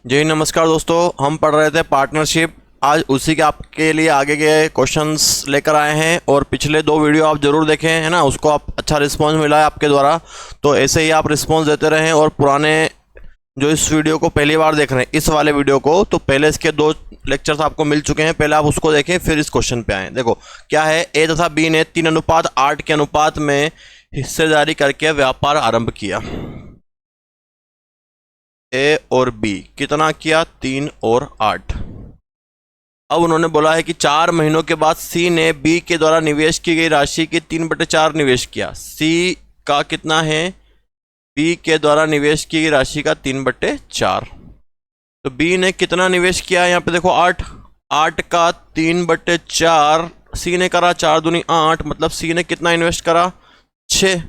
जी नमस्कार दोस्तों, हम पढ़ रहे थे पार्टनरशिप। आज उसी के आपके लिए आगे के क्वेश्चंस लेकर आए हैं और पिछले 2 वीडियो आप ज़रूर देखें, है ना। उसको आप अच्छा रिस्पांस मिला है आपके द्वारा, तो ऐसे ही आप रिस्पांस देते रहें। और पुराने जो इस वीडियो को पहली बार देख रहे हैं, इस वाले वीडियो को, तो पहले इसके 2 लेक्चर्स आपको मिल चुके हैं, पहले आप उसको देखें फिर इस क्वेश्चन पे आएँ। देखो क्या है, ए तथा बी ने 3:8 के अनुपात में हिस्सेदारी करके व्यापार आरंभ किया। ए और बी कितना किया, 3 और 8। अब उन्होंने बोला है कि 4 महीनों के बाद सी ने बी के द्वारा निवेश की गई राशि की 3/4 निवेश किया। सी का कितना है, बी के द्वारा निवेश की गई राशि का 3/4। तो बी ने कितना निवेश किया है, यहाँ पे देखो 8 का 3/4 सी ने करा, 4 दूनी 8, मतलब सी ने कितना इन्वेस्ट करा, 6।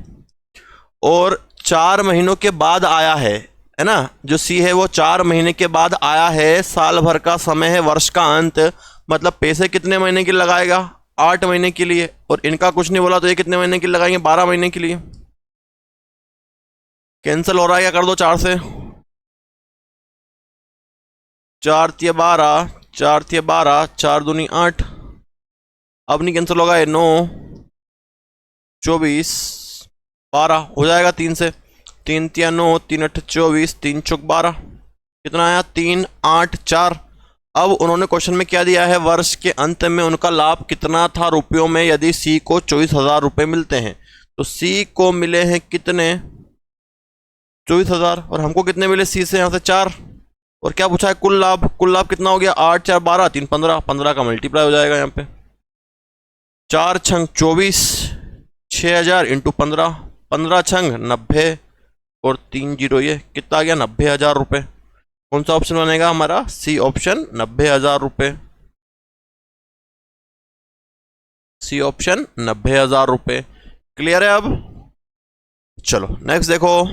और 4 महीनों के बाद आया है ना। जो सी है वो 4 महीने के बाद आया है, साल भर का समय है, वर्ष का अंत, मतलब पैसे कितने महीने के लगाएगा, 8 महीने के लिए। और इनका कुछ नहीं बोला, तो ये कितने महीने के लगाएंगे, 12 महीने के लिए। कैंसिल हो रहा है, क्या कर दो 4 से, 4 तिया 12, 4 तिया 12, 4 दूनी 8। अब नहीं कैंसिल होगा, 9 24 12 हो जाएगा 3 से, 3 तिया 9, 3 8 24, 3 चौक 12, कितना आया, 3 8 4। अब उन्होंने क्वेश्चन में क्या दिया है, वर्ष के अंत में उनका लाभ कितना था रुपयों में, यदि सी को 24,000 रुपये मिलते हैं। तो सी को मिले हैं कितने, 24,000, और हमको कितने मिले सी से, यहाँ से 4। और क्या पूछा है, कुल लाभ कितना हो गया, 8 4 12, 3 15, 15 का मल्टीप्लाई हो जाएगा यहाँ पे, 4 छंग 24, 6,000 इंटू 15, 15 छंग 90 और 3 जीरो, ये कितना आ गया, 90,000 रुपये। कौन सा ऑप्शन बनेगा हमारा, सी ऑप्शन, 90,000 रुपये। सी ऑप्शन 90,000 रुपये। क्लियर है। अब चलो नेक्स्ट देखो,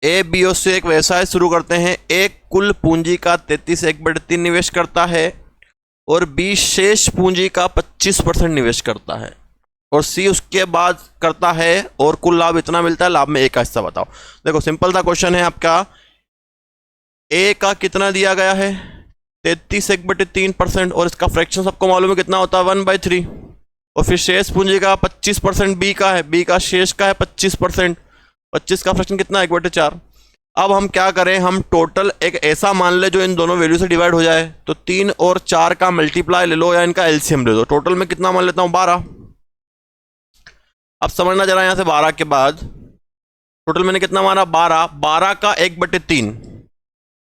ए बी और सी एक व्यवसाय शुरू करते हैं। एक कुल पूंजी का 33/1/3 निवेश करता है और बी शेष पूंजी का 25% निवेश करता है, और सी उसके बाद करता है और कुल लाभ इतना मिलता है। लाभ में ए का हिस्सा बताओ। देखो सिंपल सा क्वेश्चन है आपका, ए का कितना दिया गया है, 33/3%, और इसका फ्रैक्शन सबको मालूम है कितना होता है, 1/3। और फिर शेष पूंजी का 25% बी का है, बी का शेष का है 25%, 25 का फ्रैक्शन कितना, 1/4। अब हम क्या करें, हम टोटल एक ऐसा मान ले जो इन दोनों वैल्यू से डिवाइड हो जाए। तो 3 और 4 का मल्टीप्लाई ले लो या इनका एलसीएम ले लो। टोटल में कितना मान लेता हूं, 12। अब समझना जरा, यहां से 12 के बाद टोटल मैंने कितना माना, 12। 12 का 1/3,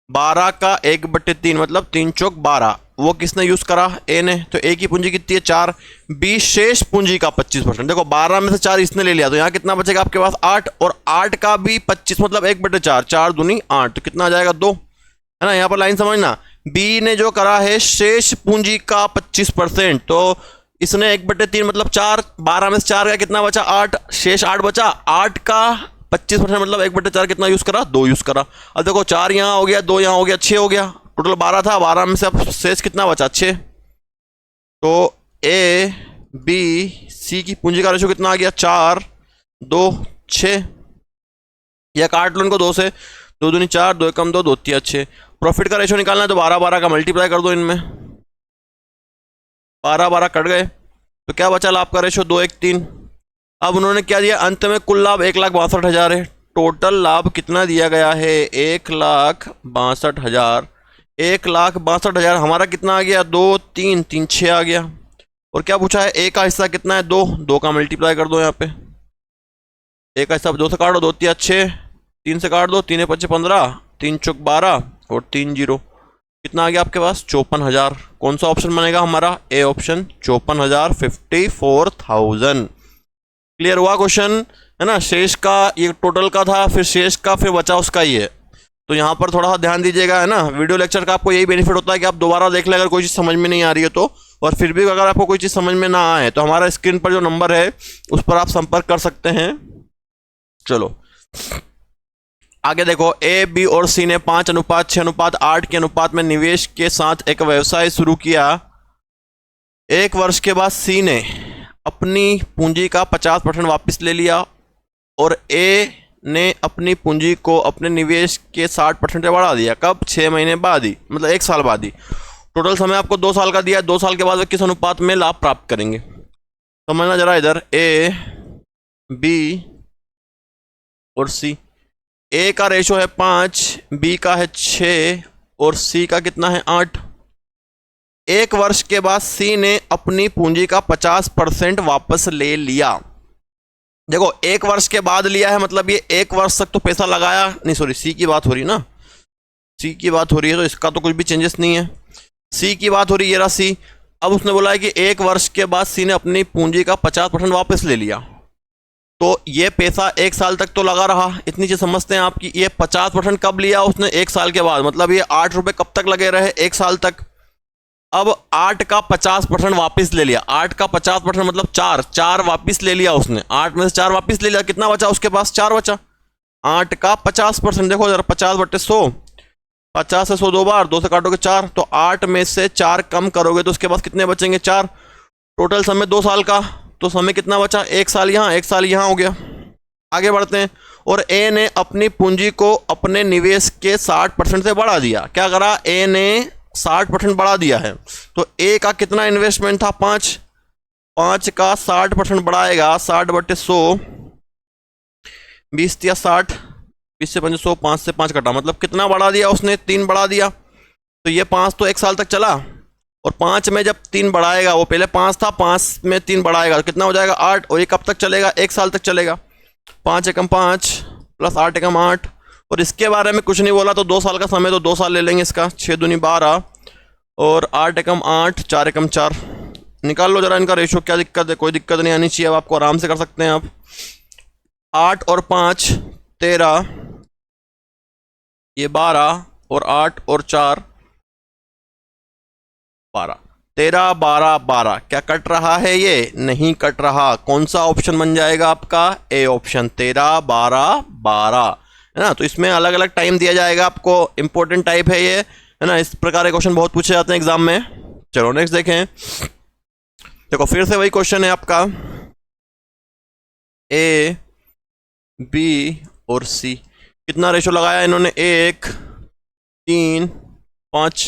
12 का 1/3 मतलब 3 चौक 12। वो किसने यूज करा, ए ने। तो ए की पूंजी कितनी है, 4। बी शेष पूंजी का 25%। देखो 12 में से 4 इसने ले लिया, तो यहाँ कितना बचेगा आपके पास, 8। और 8 का भी 25 मतलब 1/4, 4 दूनी 8, तो कितना आ जाएगा, 2, है ना। यहाँ पर लाइन समझना, बी ने जो करा है शेष पूंजी का 25%, तो इसने 1/3 मतलब 4, 12 में से 4 का कितना बचा, 8, शेष 8 बचा। 8 का 25% मतलब 1/4 कितना यूज करा, 2 यूज करा। अब देखो 4 यहाँ हो गया, 2 यहाँ हो गया, 6 हो गया। टोटल 12 था, 12 में से अब शेष कितना बचा, 6। तो ए बी सी की पूंजी का रेशो कितना आ गया, 4 2 6। या काट लो इनको 2 से, 2 दूनी 4, 2 कम 2, 2 तिया 6। प्रॉफिट का रेशो निकालना है तो 12 12 का मल्टीप्लाई कर दो इनमें, 12 12 कट गए, तो क्या बचा, लाभ का रेशो 2 1 3। अब उन्होंने क्या दिया, अंत में कुल लाभ 1,62,000 है। टोटल लाभ कितना दिया गया है, 1,62,000। 1,62,000 हमारा कितना आ गया, 2 3 3 6 आ गया। और क्या पूछा है, ए का हिस्सा कितना है, 2, 2 का मल्टीप्लाई कर दो यहाँ पे। ए का हिस्सा 2 से काटो, 2 तिया 6, 3 से काट दो, 3 5 15, 3 चौक 12 और 3 जीरो, कितना आ गया आपके पास, 54,000। कौन सा ऑप्शन बनेगा हमारा, ए ऑप्शन, 54,000, 54,000। क्लियर हुआ क्वेश्चन, है ना। शेष का ये टोटल का था, फिर शेष का, फिर बचा उसका ही है। तो यहाँ पर थोड़ा सा ध्यान दीजिएगा, है ना। वीडियो लेक्चर का आपको यही बेनिफिट होता है कि आप दोबारा देख लें अगर कोई चीज़ समझ में नहीं आ रही है तो। और फिर भी अगर आपको कोई चीज़ समझ में ना आए तो हमारा स्क्रीन पर जो नंबर है उस पर आप संपर्क कर सकते हैं। चलो आगे देखो, ए बी और सी ने 5:6:8 के अनुपात में निवेश के साथ एक व्यवसाय शुरू किया। 1 वर्ष के बाद सी ने अपनी पूंजी का 50% वापस ले लिया और ए ने अपनी पूंजी को अपने निवेश के 60% से बढ़ा दिया। कब? 6 महीने बाद ही, मतलब 1 साल बाद ही। टोटल समय आपको 2 साल का दिया है। 2 साल के बाद वे किस अनुपात में लाभ प्राप्त करेंगे? समझना जरा इधर, ए, बी और सी। ए का रेशो है 5, बी का है 6 और सी का कितना है 8। 1 वर्ष के बाद सी ने अपनी पूंजी का 50% वापस ले लिया। देखो 1 वर्ष के बाद लिया है, मतलब ये 1 वर्ष तक तो पैसा लगाया नहीं, सॉरी सी की बात हो रही है ना, सी की बात हो रही है, तो इसका तो कुछ भी चेंजेस नहीं है। सी की बात हो रही है, ये रहा सी। अब उसने बोला है कि 1 वर्ष के बाद सी ने अपनी पूंजी का 50% वापस ले लिया, तो ये पैसा 1 साल तक तो लगा रहा। इतनी चीज समझते हैं आपकी, ये 50% कब लिया उसने? 1 साल के बाद, मतलब ये 8 रुपए कब तक लगे रहे? 1 साल तक। अब 8 का 50% वापस ले लिया। 8 का 50% मतलब 4 वापस ले लिया उसने। 8 में से 4 वापस ले लिया, कितना बचा उसके पास? 4 बचा। 8 का 50%, देखो जरा, 50/100, 50 से 100 2 बार, 2 से काटोगे 4, तो 8 में से 4 कम करोगे तो उसके पास कितने बचेंगे? 4। टोटल समय 2 साल का, तो समय कितना बचा? 1 साल यहाँ, 1 साल यहाँ हो गया। आगे बढ़ते हैं। और ए ने अपनी पूंजी को अपने निवेश के 60% से बढ़ा दिया। क्या करा? ए ने 60% बढ़ा दिया है। तो ए का कितना इन्वेस्टमेंट था? 5 का 60% बढ़ाएगा, 60/100, 20 या 60, 20 से 5 100, 5 से 5 कटा, मतलब कितना बढ़ा दिया उसने? 3 बढ़ा दिया। तो ये 5 तो 1 साल तक चला, और 5 में जब 3 बढ़ाएगा, वो पहले 5 था, 5 में 3 बढ़ाएगा तो कितना हो जाएगा? 8। और ये कब तक चलेगा? 1 साल तक चलेगा। 5 एकम 5 प्लस 8 एकम 8। और इसके बारे में कुछ नहीं बोला, तो 2 साल का समय, तो 2 साल ले लेंगे इसका। 6 दूनी 12 और 8 एकम 8, 4 एकम 4। निकाल लो जरा इनका रेशो, क्या दिक्कत है? कोई दिक्कत नहीं आनी चाहिए, अब आपको आराम से कर सकते हैं आप। 8 और 5 13, ये 12 और 8 और 4 12, 13 12 12। क्या कट रहा है? ये नहीं कट रहा। कौन सा ऑप्शन बन जाएगा आपका? ए ऑप्शन, 13 12 12, है ना। तो इसमें अलग अलग टाइम दिया जाएगा आपको, इंपॉर्टेंट टाइप है ये, है ना। इस प्रकार के क्वेश्चन बहुत पूछे जाते हैं एग्जाम में। चलो नेक्स्ट देखें। देखो फिर से वही क्वेश्चन है आपका, ए, बी और सी। कितना रेशो लगाया इन्होंने? 1 3 5।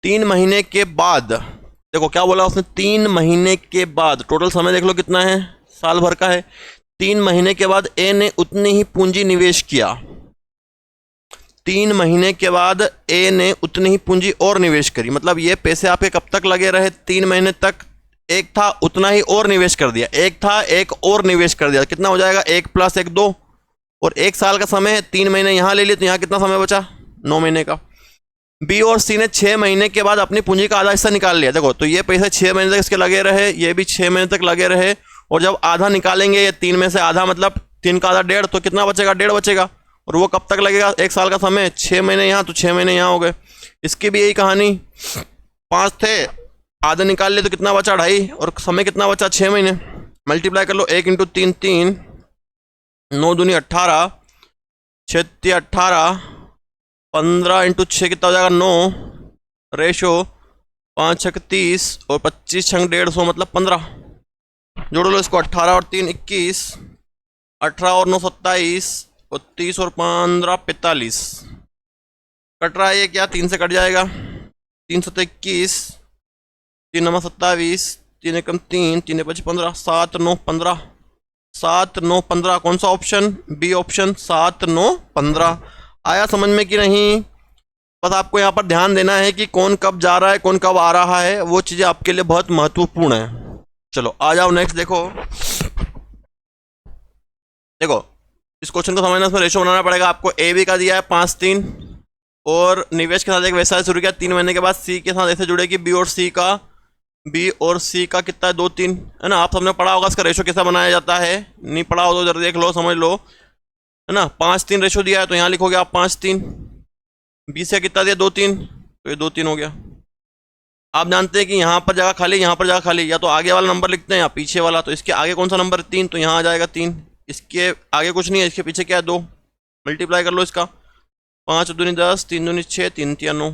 3 महीने के बाद, देखो क्या बोला उसने? 3 महीने के बाद। टोटल समय देख लो कितना है, साल भर का है। 3 महीने के बाद ए ने उतनी ही पूंजी निवेश किया। 3 महीने के बाद ए ने उतनी ही पूंजी और निवेश करी, मतलब ये पैसे आपके कब तक लगे रहे? 3 महीने तक। एक था, उतना ही और निवेश कर दिया। एक था, एक और निवेश कर दिया। कितना हो जाएगा? 1 + 1 2। और 1 साल का समय है, 3 महीने यहां ले लिए, तो यहां कितना समय बचा? 9 महीने का। बी और सी ने 6 महीने के बाद अपनी पूंजी का आधा हिस्सा निकाल लिया। देखो, तो ये पैसे 6 महीने तक इसके लगे रहे, ये भी 6 महीने तक लगे रहे, और जब आधा निकालेंगे, ये 3 में से आधा, मतलब 3 का आधा 1.5, तो कितना बचेगा? 1.5 बचेगा। और वो कब तक लगेगा? 1 साल का समय, 6 महीने यहाँ, तो 6 महीने यहाँ हो गए। इसकी भी यही कहानी, 5 थे, आधा निकाल लिए तो कितना बचा? 2.5, और समय कितना बचा? 6 महीने। मल्टीप्लाई कर लो, 1 × 3 3, 9 दूनी 18, 6 × 18, 15 × 6 कितना हो जाएगा? 9। रेशो 5 × 30 और 25 × 150, मतलब 15। जोड़ लो इसको, 18 और 3 21, 18 और 9 27, और 30 और 15 45। कट रहा है ये क्या? 3 से कट जाएगा। 3 7 21, 3 9 27, 3 1 3, 3 5 15, 7 9 15, 7 9 15। कौन सा ऑप्शन? B option, 7 9 15। आया समझ में कि नहीं? बस आपको यहाँ पर ध्यान देना है कि कौन कब जा रहा है, कौन कब आ रहा है, वो चीजें आपके लिए बहुत महत्वपूर्ण है। चलो आ जाओ नेक्स्ट। देखो देखो इस क्वेश्चन को समझना, इसमें रेशो बनाना पड़ेगा आपको। ए बी का दिया है 5 3, और निवेश के साथ एक व्यवसाय शुरू किया 3 महीने के बाद। सी के साथ ऐसे जुड़ेगी बी और सी का कितना है? 2 3, है ना। आप सबने पढ़ा होगा इसका रेशो कैसा बनाया जाता है। नहीं पढ़ा हो तो जरा देख लो, समझ लो, है ना। 5 3 रेशो दिया है, तो यहाँ लिखोगे आप 5 3। बी से कितना दिया? 2 3, तो ये 2 3 हो गया। आप जानते हैं कि यहाँ पर जगह खाली, यहाँ पर जगह खाली, या तो आगे वाला नंबर लिखते हैं या पीछे वाला। तो इसके आगे कौन सा नंबर? 3, तो यहाँ आ जाएगा 3। इसके आगे कुछ नहीं है, इसके पीछे क्या है? 2। मल्टीप्लाई कर लो इसका, 5 दूनी 10, 3 दूनी 6, 3 3 9।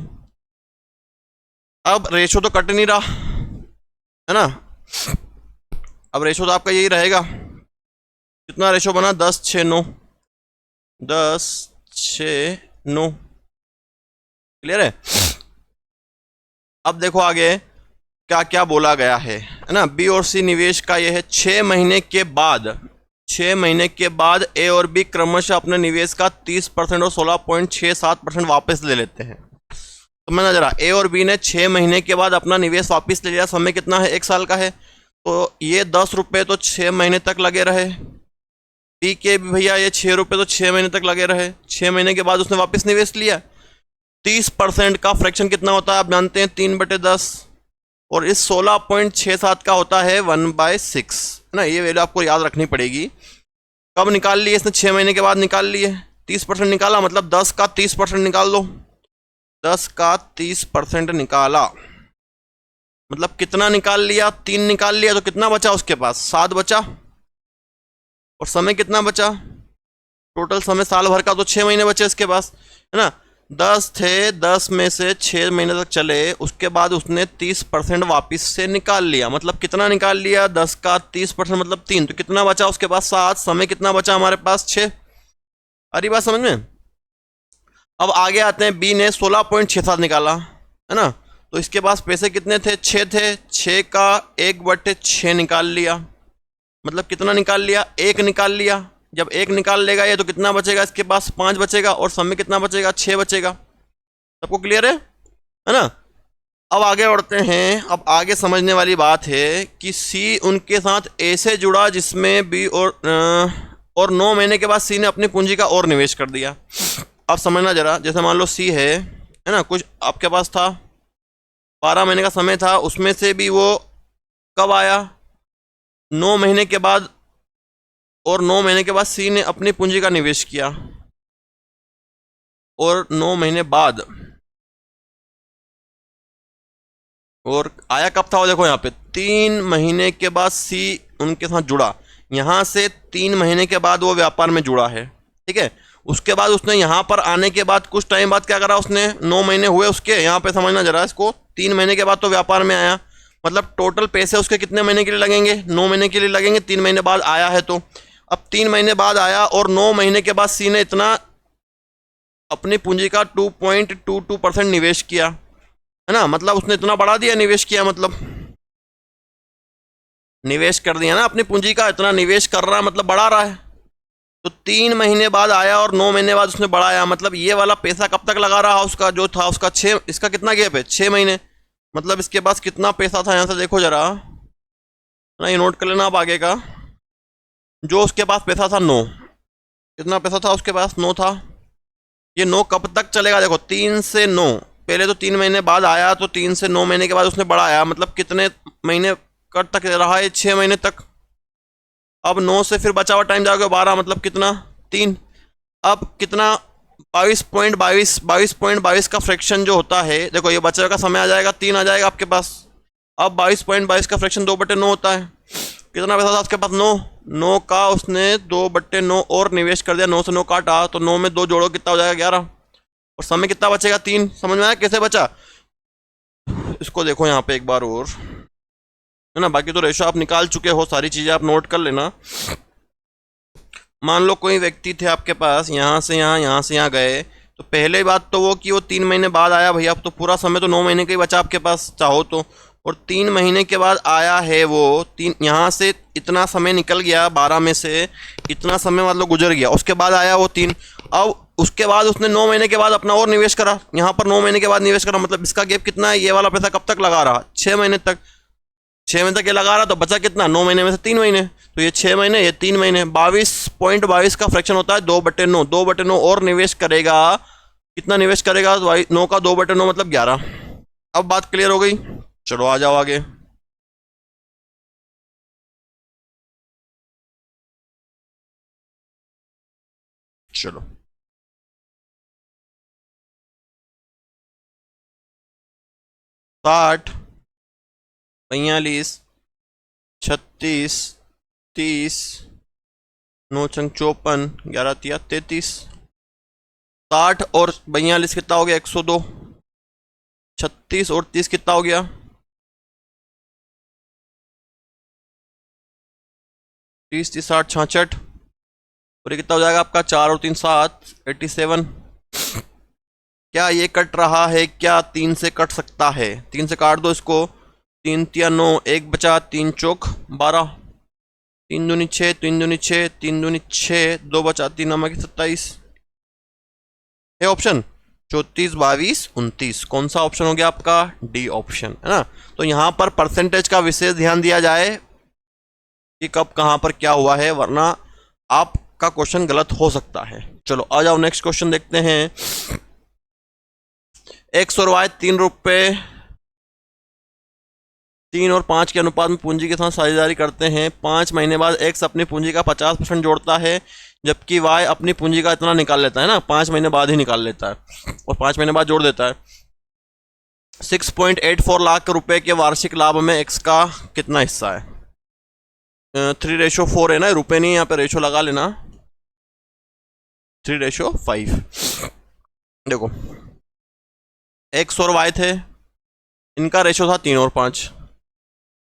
अब रेशो तो कट नहीं रहा, है ना। अब रेशो तो आपका यही रहेगा। कितना रेशो बना? 10 6 9। 10, 6, 9। क्लियर है? अब देखो आगे क्या क्या बोला गया है ना। बी और सी निवेश का ये है 6 महीने के बाद, 6 महीने के बाद ए और बी क्रमशः अपने निवेश का 30% और 16.67% वापस ले लेते हैं। तो मैं जरा, ए और बी ने 6 महीने के बाद अपना निवेश वापस ले लिया। समय कितना है? 1 साल का है। तो ये 10 रुपये तो 6 महीने तक लगे रहे। बी के भी भैया ये 6 रुपये तो 6 महीने तक लगे रहे। 6 महीने के बाद उसने वापस निवेश लिया। 30% का फ्रैक्शन कितना होता है आप जानते हैं? 3/10। और इस 16.67 का होता है 1/6 है ना। ये वैल्यू आपको याद रखनी पड़ेगी। कब निकाल लिए इसने? 6 महीने के बाद निकाल लिए। 30% निकाला, मतलब 10 का 30% निकाल दो। 10 का 30% निकाला मतलब कितना निकाल लिया? 3 निकाल लिया। तो कितना बचा उसके पास? 7 बचा। और समय कितना बचा? टोटल समय साल भर का तो 6 महीने बचे इसके पास, है ना। 10 थे, 10 में से 6 महीने तक चले, उसके बाद उसने 30% वापस से निकाल लिया। मतलब कितना निकाल लिया? 10 का 30% मतलब 3। तो कितना बचा उसके पास? 7। समय कितना बचा हमारे पास? 6। अरे बात समझ में? अब आगे आते हैं, बी ने 16.67 निकाला, है ना। तो इसके पास पैसे कितने थे? 6 थे। 6 का 1/6 निकाल लिया। मतलब कितना निकाल लिया? 1 निकाल लिया। जब 1 निकाल लेगा ये तो कितना बचेगा इसके पास? 5 बचेगा। और समय कितना बचेगा? 6 बचेगा। सबको क्लियर है ना। अब आगे बढ़ते हैं। अब आगे समझने वाली बात है कि सी उनके साथ ऐसे जुड़ा जिसमें बी और 9 महीने के बाद सी ने अपनी पूंजी का और निवेश कर दिया। अब समझना जरा, जैसे मान लो सी है ना, कुछ आपके पास था, 12 महीने का समय था, उसमें से भी वो कब आया? 9 महीने के बाद। और 9 महीने के बाद सी ने अपनी पूंजी का निवेश किया। और 9 महीने बाद और आया कब था वो? देखो यहाँ पे 3 महीने के बाद सी उनके साथ जुड़ा। यहाँ से 3 महीने के बाद वो व्यापार में जुड़ा है, ठीक है। उसके बाद उसने यहाँ पर आने के बाद कुछ टाइम बाद क्या करा उसने? 9 महीने हुए उसके, यहाँ पे समझना जरा इसको। 3 महीने के बाद तो व्यापार में आया, मतलब टोटल पैसे उसके कितने महीने के लिए लगेंगे? 9 महीने के लिए लगेंगे। 3 महीने बाद आया है तो अब 3 महीने बाद आया और 9 महीने के बाद सी ने इतना अपनी पूंजी का 2.22% निवेश किया, है ना। मतलब उसने इतना बढ़ा दिया, निवेश किया मतलब निवेश कर दिया ना अपनी पूंजी का। इतना निवेश कर रहा है मतलब बढ़ा रहा है। तो 3 महीने बाद आया और 9 महीने बाद उसने बढ़ाया। मतलब ये वाला पैसा कब तक लगा रहा उसका जो था उसका 6, इसका कितना गैप है? 6 महीने। मतलब इसके पास कितना पैसा था? यहाँ से देखो जरा ना, ये नोट कर लेना आप आगे का। जो उसके पास पैसा था 9, कितना पैसा था उसके पास? 9 था। ये 9 कब तक चलेगा? देखो 3 से 9, पहले तो 3 महीने बाद आया, तो 3 से 9 महीने के बाद उसने बढ़ाया। मतलब कितने महीने कब तक रहा है? 6 महीने तक। अब 9 से फिर बचा हुआ टाइम जाओगे 12, मतलब कितना? 3। अब कितना? 22.22 का फ्रैक्शन जो होता है, देखो ये बचे का समय आ जाएगा 3 आ जाएगा आपके पास। अब 22.22 का फ्रैक्शन 2/9 होता है। कितना पैसा था उसके पास? 9। 9 का उसने 2/9 और निवेश कर दिया। 9 से 9 काटा तो 9 में 2 जोड़ो, कितना हो जाएगा? 11। और समय कितना बचेगा? 3। समझ में आया कैसे बचा? इसको देखो यहाँ पे एक बार और, है ना। बाकी तो रेशो आप निकाल चुके हो, सारी चीजें आप नोट कर लेना। मान लो कोई व्यक्ति थे आपके पास, यहाँ से यहाँ, यहाँ से यहाँ गए, तो पहले बात तो वो कि वो 3 महीने बाद आया भैया। अब तो पूरा समय तो 9 महीने का ही बचा आपके पास चाहो तो। और 3 महीने के बाद आया है वो 3, यहाँ से इतना समय निकल गया, 12 में से इतना समय मतलब गुजर गया। उसके बाद आया वो 3। अब उसके बाद उसने 9 महीने के बाद अपना और निवेश करा। यहाँ पर 9 महीने के बाद निवेश करा, मतलब इसका गैप कितना है? ये वाला पैसा कब तक लगा रहा? 6 महीने तक। 6 महीने तक ये लगा रहा, तो बचा कितना? 9 महीने में से 3 महीने। तो ये 6 महीने, ये 3 महीने। 22.22 का फ्रैक्शन होता है 2/9। 2/9 और निवेश करेगा। कितना निवेश करेगा? 9 का 2/9 मतलब 11। अब बात क्लियर हो गई? चलो आ जाओ आगे। चलो 60, 45, 36, 30, 9 छंग 54, 11 तिया 33। 60 और 42 कितना हो गया? 102। 36 और 30 कितना हो गया? 30, 30, 60, 66। और ये कितना हो जाएगा आपका, 4 और 3 7, 87। क्या ये कट रहा है क्या? 3 से कट सकता है, 3 से काट दो इसको। 3 तिया 9, 1 बचा, 3 चौक 12, 3 दूनी 6, 3 दूनी 6, 3 दूनी 6, 2 बचा, 3 नंबर की 27 है ऑप्शन। 34 22 29, कौन सा ऑप्शन हो गया आपका? डी ऑप्शन, है ना। तो यहाँ पर परसेंटेज का विशेष ध्यान दिया जाए कि कब कहाँ पर क्या हुआ है, वरना आपका क्वेश्चन गलत हो सकता है। चलो आ जाओ नेक्स्ट क्वेश्चन देखते हैं। एक्स और वाई 3 रुपए 3 और 5 के अनुपात में पूंजी के साथ साझेदारी करते हैं। 5 महीने बाद एक्स अपनी पूंजी का 50% जोड़ता है, जबकि वाई अपनी पूंजी का इतना निकाल लेता है ना, 5 महीने बाद ही निकाल लेता है और 5 महीने बाद जोड़ देता है। 6.84 लाख रुपए के वार्षिक लाभ में एक्स का कितना हिस्सा है? 3:4 है ना, रुपए नहीं, यहाँ पे रेशो लगा लेना, 3:5। देखो एक्स और वाई थे, इनका रेशो था 3 और 5।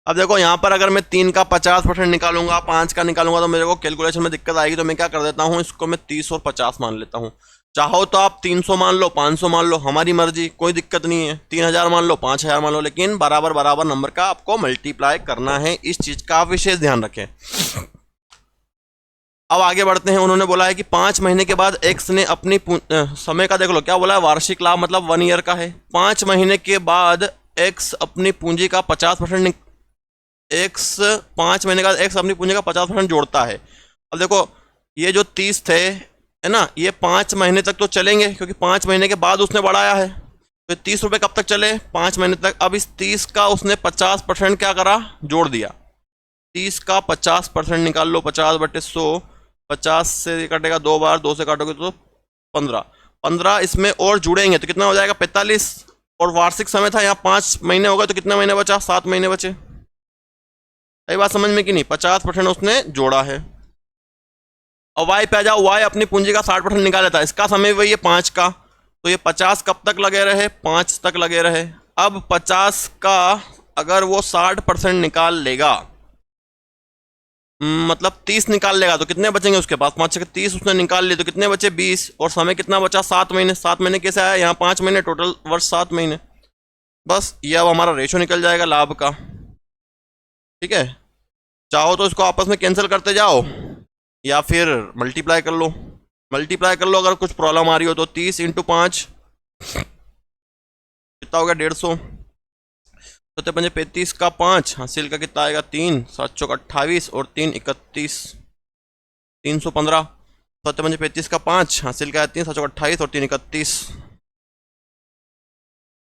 अब देखो यहाँ पर अगर मैं 3 का 50% निकालूंगा, 5 का निकालूंगा, तो मेरे को कैलकुलेशन में दिक्कत आएगी। तो मैं क्या कर देता हूँ, इसको मैं 30 और 50 मान लेता हूँ। चाहो तो आप 300 मान लो, 500 मान लो, हमारी मर्जी, कोई दिक्कत नहीं है। 3000 मान लो, 5000 मान लो, लेकिन बराबर बराबर नंबर का आपको मल्टीप्लाई करना है। इस चीज का आप विशेष ध्यान रखें। अब आगे बढ़ते हैं। उन्होंने बोला है कि 5 महीने के बाद एक्स ने अपनी समय का देख लो, क्या बोला है, वार्षिक लाभ मतलब 1 ईयर का है। 5 महीने के बाद एक्स अपनी पूंजी का 50% एक्स 5 महीने का एक्स अपनी पूंजी का 50% जोड़ता है। अब देखो ये जो 30 थे, है ना, ये 5 महीने तक तो चलेंगे, क्योंकि 5 महीने के बाद उसने बढ़ाया है। तो 30 रुपये कब तक चले? 5 महीने तक। अब इस 30 का उसने 50% क्या करा, जोड़ दिया। 30 का 50% निकाल लो, 50/100, 50 से कटेगा 2 बार, 2 से काटोगे तो 15, 15 इसमें और जुड़ेंगे तो कितना हो जाएगा, 45। और वार्षिक समय था यहाँ 5 महीने हो गए, तो कितने महीने बचा, 7 महीने बचे। सही बात समझ में कि नहीं? 50% उसने जोड़ा है। और वाई पे आ जाओ, वाई अपनी पूंजी का 60% निकाल लेता है, इसका समय वही है 5 का। तो ये 50 कब तक लगे रहे, 5 तक लगे रहे। अब 50 का अगर वो 60% निकाल लेगा, मतलब 30 निकाल लेगा, तो कितने बचेंगे उसके पास? 5 से 30 उसने निकाल लिए, तो कितने बचे, 20। और समय कितना बचा, 7 महीने। 7 महीने कैसे आया, यहाँ 5 महीने, टोटल वर्ष 7 महीने। बस ये अब हमारा रेशो निकल जाएगा लाभ का। ठीक है, चाहो तो इसको आपस में कैंसिल करते जाओ या फिर मल्टीप्लाई कर लो। मल्टीप्लाई कर लो अगर कुछ प्रॉब्लम आ रही हो तो। 30 × 5 कितना हो गया, 150। 7 5 35 का 5 हासिल का कितना आएगा, 3, 7 चौक 28 और 3 31, 315। 7 5 35 का 5 हासिल का 3, 7 चौक 28 और 3 31।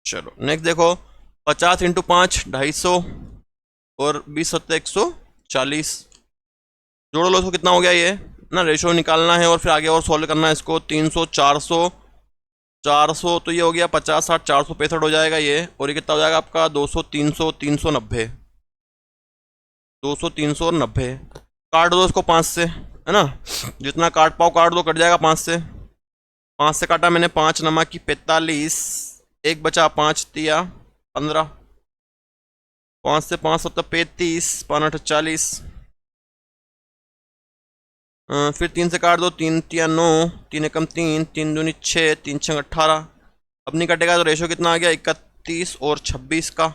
चलो नेक्स्ट देखो, 50 × 5 250 और 20 7 140। जोड़ लो, इसको कितना हो गया ये ना, रेशो निकालना है और फिर आगे और सॉल्व करना है इसको। 300 400 400, तो ये हो गया 50 60 465 हो जाएगा ये। और ये कितना हो जाएगा आपका, 200 300 390, 200 300 और 90। काट दो इसको 5 से, है ना, जितना काट पाओ काट दो, कट जाएगा 5 से। 5 से काटा मैंने, 5 नमक की 45, 1 बचा, 5 तिया 15, 5 से 5 7 35, 5 8 40, फिर 3 से काट दो, 3 तिया 9, 3 एकम 3, 3 दूनी 6, 3 6 18। अब नहीं कटेगा तो रेशो कितना आ गया, 31 और 26 का।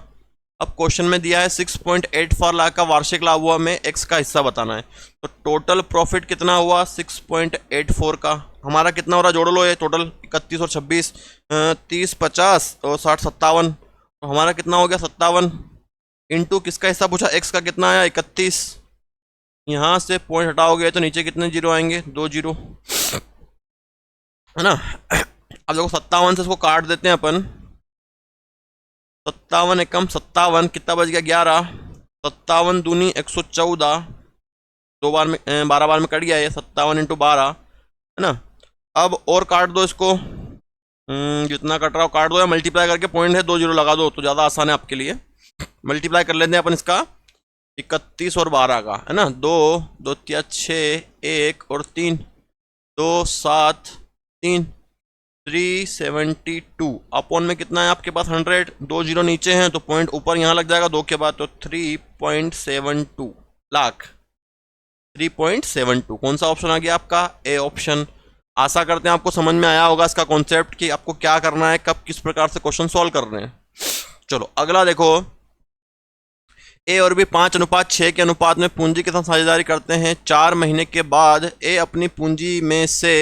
अब क्वेश्चन में दिया है 6.84 लाख का वार्षिक लाभ हुआ, में एक्स का हिस्सा बताना है। तो टोटल प्रॉफिट कितना हुआ, 6.84 का। हमारा कितना हो रहा, जोड़ लो ये टोटल, 31 और 26, 30 50 और 60 57। तो हमारा कितना हो गया, 57। इंटू किसका हिस्सा पूछा, एक्स का कितना आया, 31। यहाँ से पॉइंट हटाओगे तो नीचे कितने जीरो आएंगे, 2 जीरो, है ना। अब देखो 57 से इसको काट देते हैं अपन। 57 एकम 57, कितना बच गया, 11। 57 दूनी 114, 2 बार में 12 बार में कट गया ये। 57 × 12, है ना। अब और काट दो इसको, जितना कट रहा हो काट दो, या मल्टीप्लाई करके पॉइंट है 2 जीरो लगा दो, तो ज़्यादा आसान है आपके लिए। मल्टीप्लाई कर लेते हैं अपन इसका, 31 और 12 का, है ना। 2 2 तिया 6, 1 और 3, 2 7 3, 372। अपॉन में कितना है आपके पास, 100। 2 जीरो नीचे हैं तो पॉइंट ऊपर यहाँ लग जाएगा 2 के बाद, तो 3.72 लाख। 3.72। कौन सा ऑप्शन आ गया आपका? A option. आशा करते हैं आपको समझ में आया होगा इसका कॉन्सेप्ट कि आपको क्या करना है, कब किस प्रकार से क्वेश्चन सॉल्व कर रहे हैं। चलो अगला देखो, ए और बी 5:6 के अनुपात में पूंजी के साथ साझेदारी करते हैं। 4 महीने के बाद ए अपनी पूंजी में से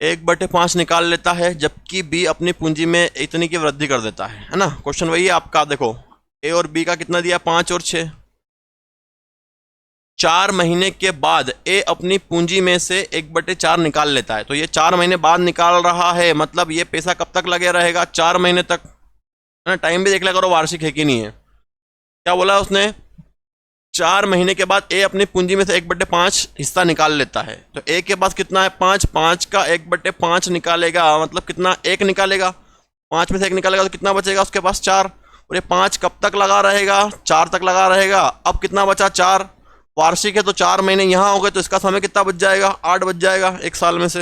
1/5 निकाल लेता है, जबकि बी अपनी पूंजी में इतनी की वृद्धि कर देता है ना। क्वेश्चन वही है आपका। देखो ए और बी का कितना दिया? 5 और 6। 4 महीने के बाद ए अपनी पूंजी में से 1/4 निकाल लेता है। तो ये 4 महीने बाद निकाल रहा है, मतलब ये पैसा कब तक लगे रहेगा? 4 महीने तक, है ना। टाइम भी देख लिया करो, वार्षिक है कि नहीं है। क्या बोला उसने? 4 महीने के बाद ए अपनी पूंजी में से 1/5 हिस्सा निकाल लेता है। तो ए के पास कितना है? 5। 5 का 1/5 निकालेगा, मतलब कितना? 1 निकालेगा। 5 में से 1 निकालेगा तो कितना बचेगा उसके पास? 4। और ये 5 कब तक लगा रहेगा? 4 तक लगा रहेगा। अब कितना बचा? 4। वार्षिक है तो 4 महीने यहाँ हो गए, तो इसका समय कितना बच जाएगा? 8 बच जाएगा 1 साल में से।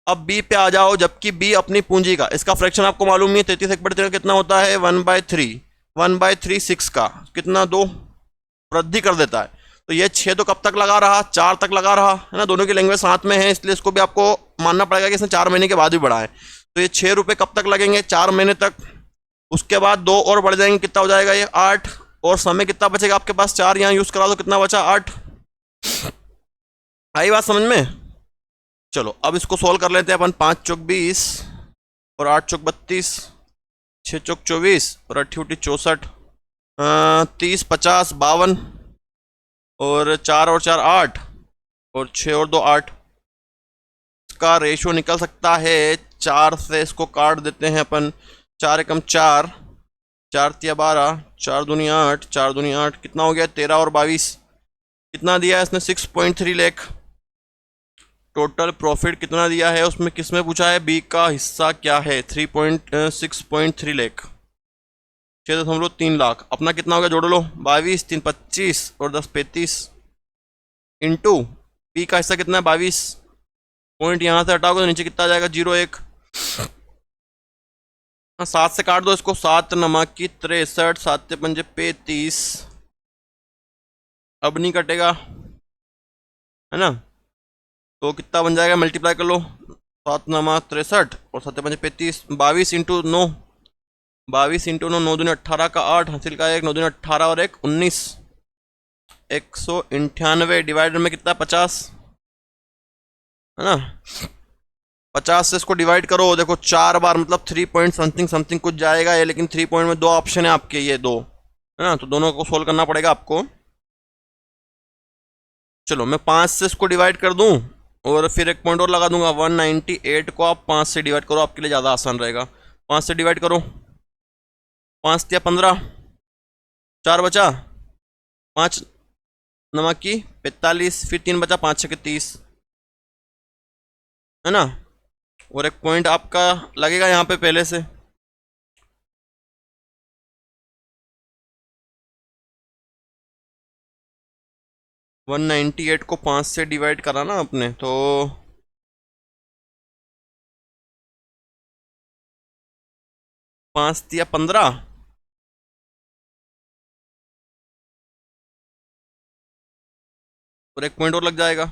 अब बी पे आ जाओ, जबकि बी अपनी पूंजी का, इसका फ्रैक्शन आपको मालूम नहीं है, 33 1/3 कितना होता है? 1/3। 1/3 6 का कितना? 2। वृद्धि कर देता है। तो ये 6 तो कब तक लगा रहा? 4 तक लगा रहा, है ना। दोनों की लैंग्वेज साथ में है, इसलिए इसको भी आपको मानना पड़ेगा कि इसने 4 महीने के बाद भी बढ़ा है। तो ये 6 रुपये कब तक लगेंगे? 4 महीने तक। उसके बाद 2 और बढ़ जाएंगे, कितना हो जाएगा ये? 8। और समय कितना बचेगा आपके पास? 4 यहाँ यूज करा दो, कितना बचा? 8। आई बात समझ में? चलो अब इसको सोल्व कर लेते हैं अपन। 5 चौक 20 और 8 चौक 32, 6 चौक 24 और 8 × 64, 30 50 52 और 4 और 4 8 और 6 और 2 8। इसका रेशियो निकल सकता है 4 से, इसको काट देते हैं अपन। 4 एकम 4, 4 तिया 12, 4 दूनी 8, 4 दूनी 8, कितना हो गया? 13 और 22। कितना दिया है इसने? 6.3 लाख। टोटल प्रॉफिट कितना दिया है उसमें? किसमें पूछा है? बी का हिस्सा क्या है? 6.3 लाख, 6.3 लाख। अपना कितना हो गया? जोड़ लो। 22 3 25 और 10 35 इंटू बी का हिस्सा कितना है? 22। पॉइंट यहाँ से हटाओगे तो नीचे कितना आ जाएगा? 0 1। 7 से काट दो इसको। 7 नमक की 63, 7 से 5 35। अब नहीं कटेगा, है ना। तो कितना बन जाएगा? मल्टीप्लाई कर लो। 7 नमक 63 और 7 5 35। 22 इंटू 9, 22 इंटू 9, 9 दूनी 18 का 8, हासिल का 1, 9 दूनी 18 और 1 19। 198 डिवाइडर में कितना? 50, है ना। 50 से इसको डिवाइड करो। देखो 4 बार, मतलब 3 पॉइंट समथिंग समथिंग कुछ जाएगा ये, लेकिन 3 पॉइंट में 2 ऑप्शन है आपके, ये 2, है ना। तो दोनों को सोल्व करना पड़ेगा आपको। चलो मैं 5 से इसको डिवाइड कर दूं और फिर एक पॉइंट और लगा दूंगा। 198 को आप 5 से डिवाइड करो, आपके लिए ज़्यादा आसान रहेगा। 5 से डिवाइड करो। 5 या 15, 4 बचा, 5 नमक की 45, फिर 3 बचा, 5 6 30, है ना। और एक पॉइंट आपका लगेगा यहाँ पे पहले से। वन 198 को 5 से डिवाइड करा ना आपने, तो 5 या 15, और एक पॉइंट और लग जाएगा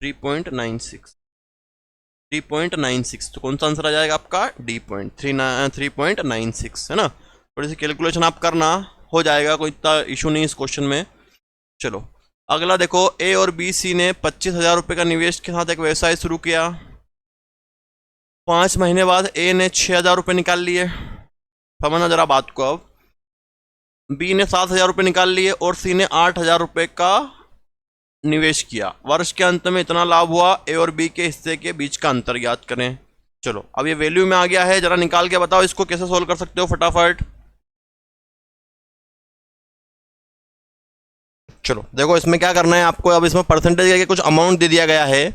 3.96। 3.96, तो कौन सा आंसर आ जाएगा आपका? डी पॉइंट 3.96, है ना। थोड़ी सी कैलकुलेशन आप करना, हो जाएगा, कोई इतना इशू नहीं इस क्वेश्चन में। चलो अगला देखो, ए और बी सी ने 25,000 रुपये का निवेश के साथ एक व्यवसाय शुरू किया। 5 महीने बाद ए ने 6,000 रुपये निकाल लिए। समझना जरा बात को। अब बी ने 7,000 रुपये निकाल लिए और सी ने 8,000 रुपये का निवेश किया। वर्ष के अंत में इतना लाभ हुआ। ए और बी के हिस्से के बीच का अंतर ज्ञात करें। चलो अब ये वैल्यू में आ गया है, जरा निकाल के बताओ इसको कैसे सोल्व कर सकते हो फटाफट। चलो देखो इसमें क्या करना है आपको। अब इसमें परसेंटेज करके कुछ अमाउंट दे दिया गया है।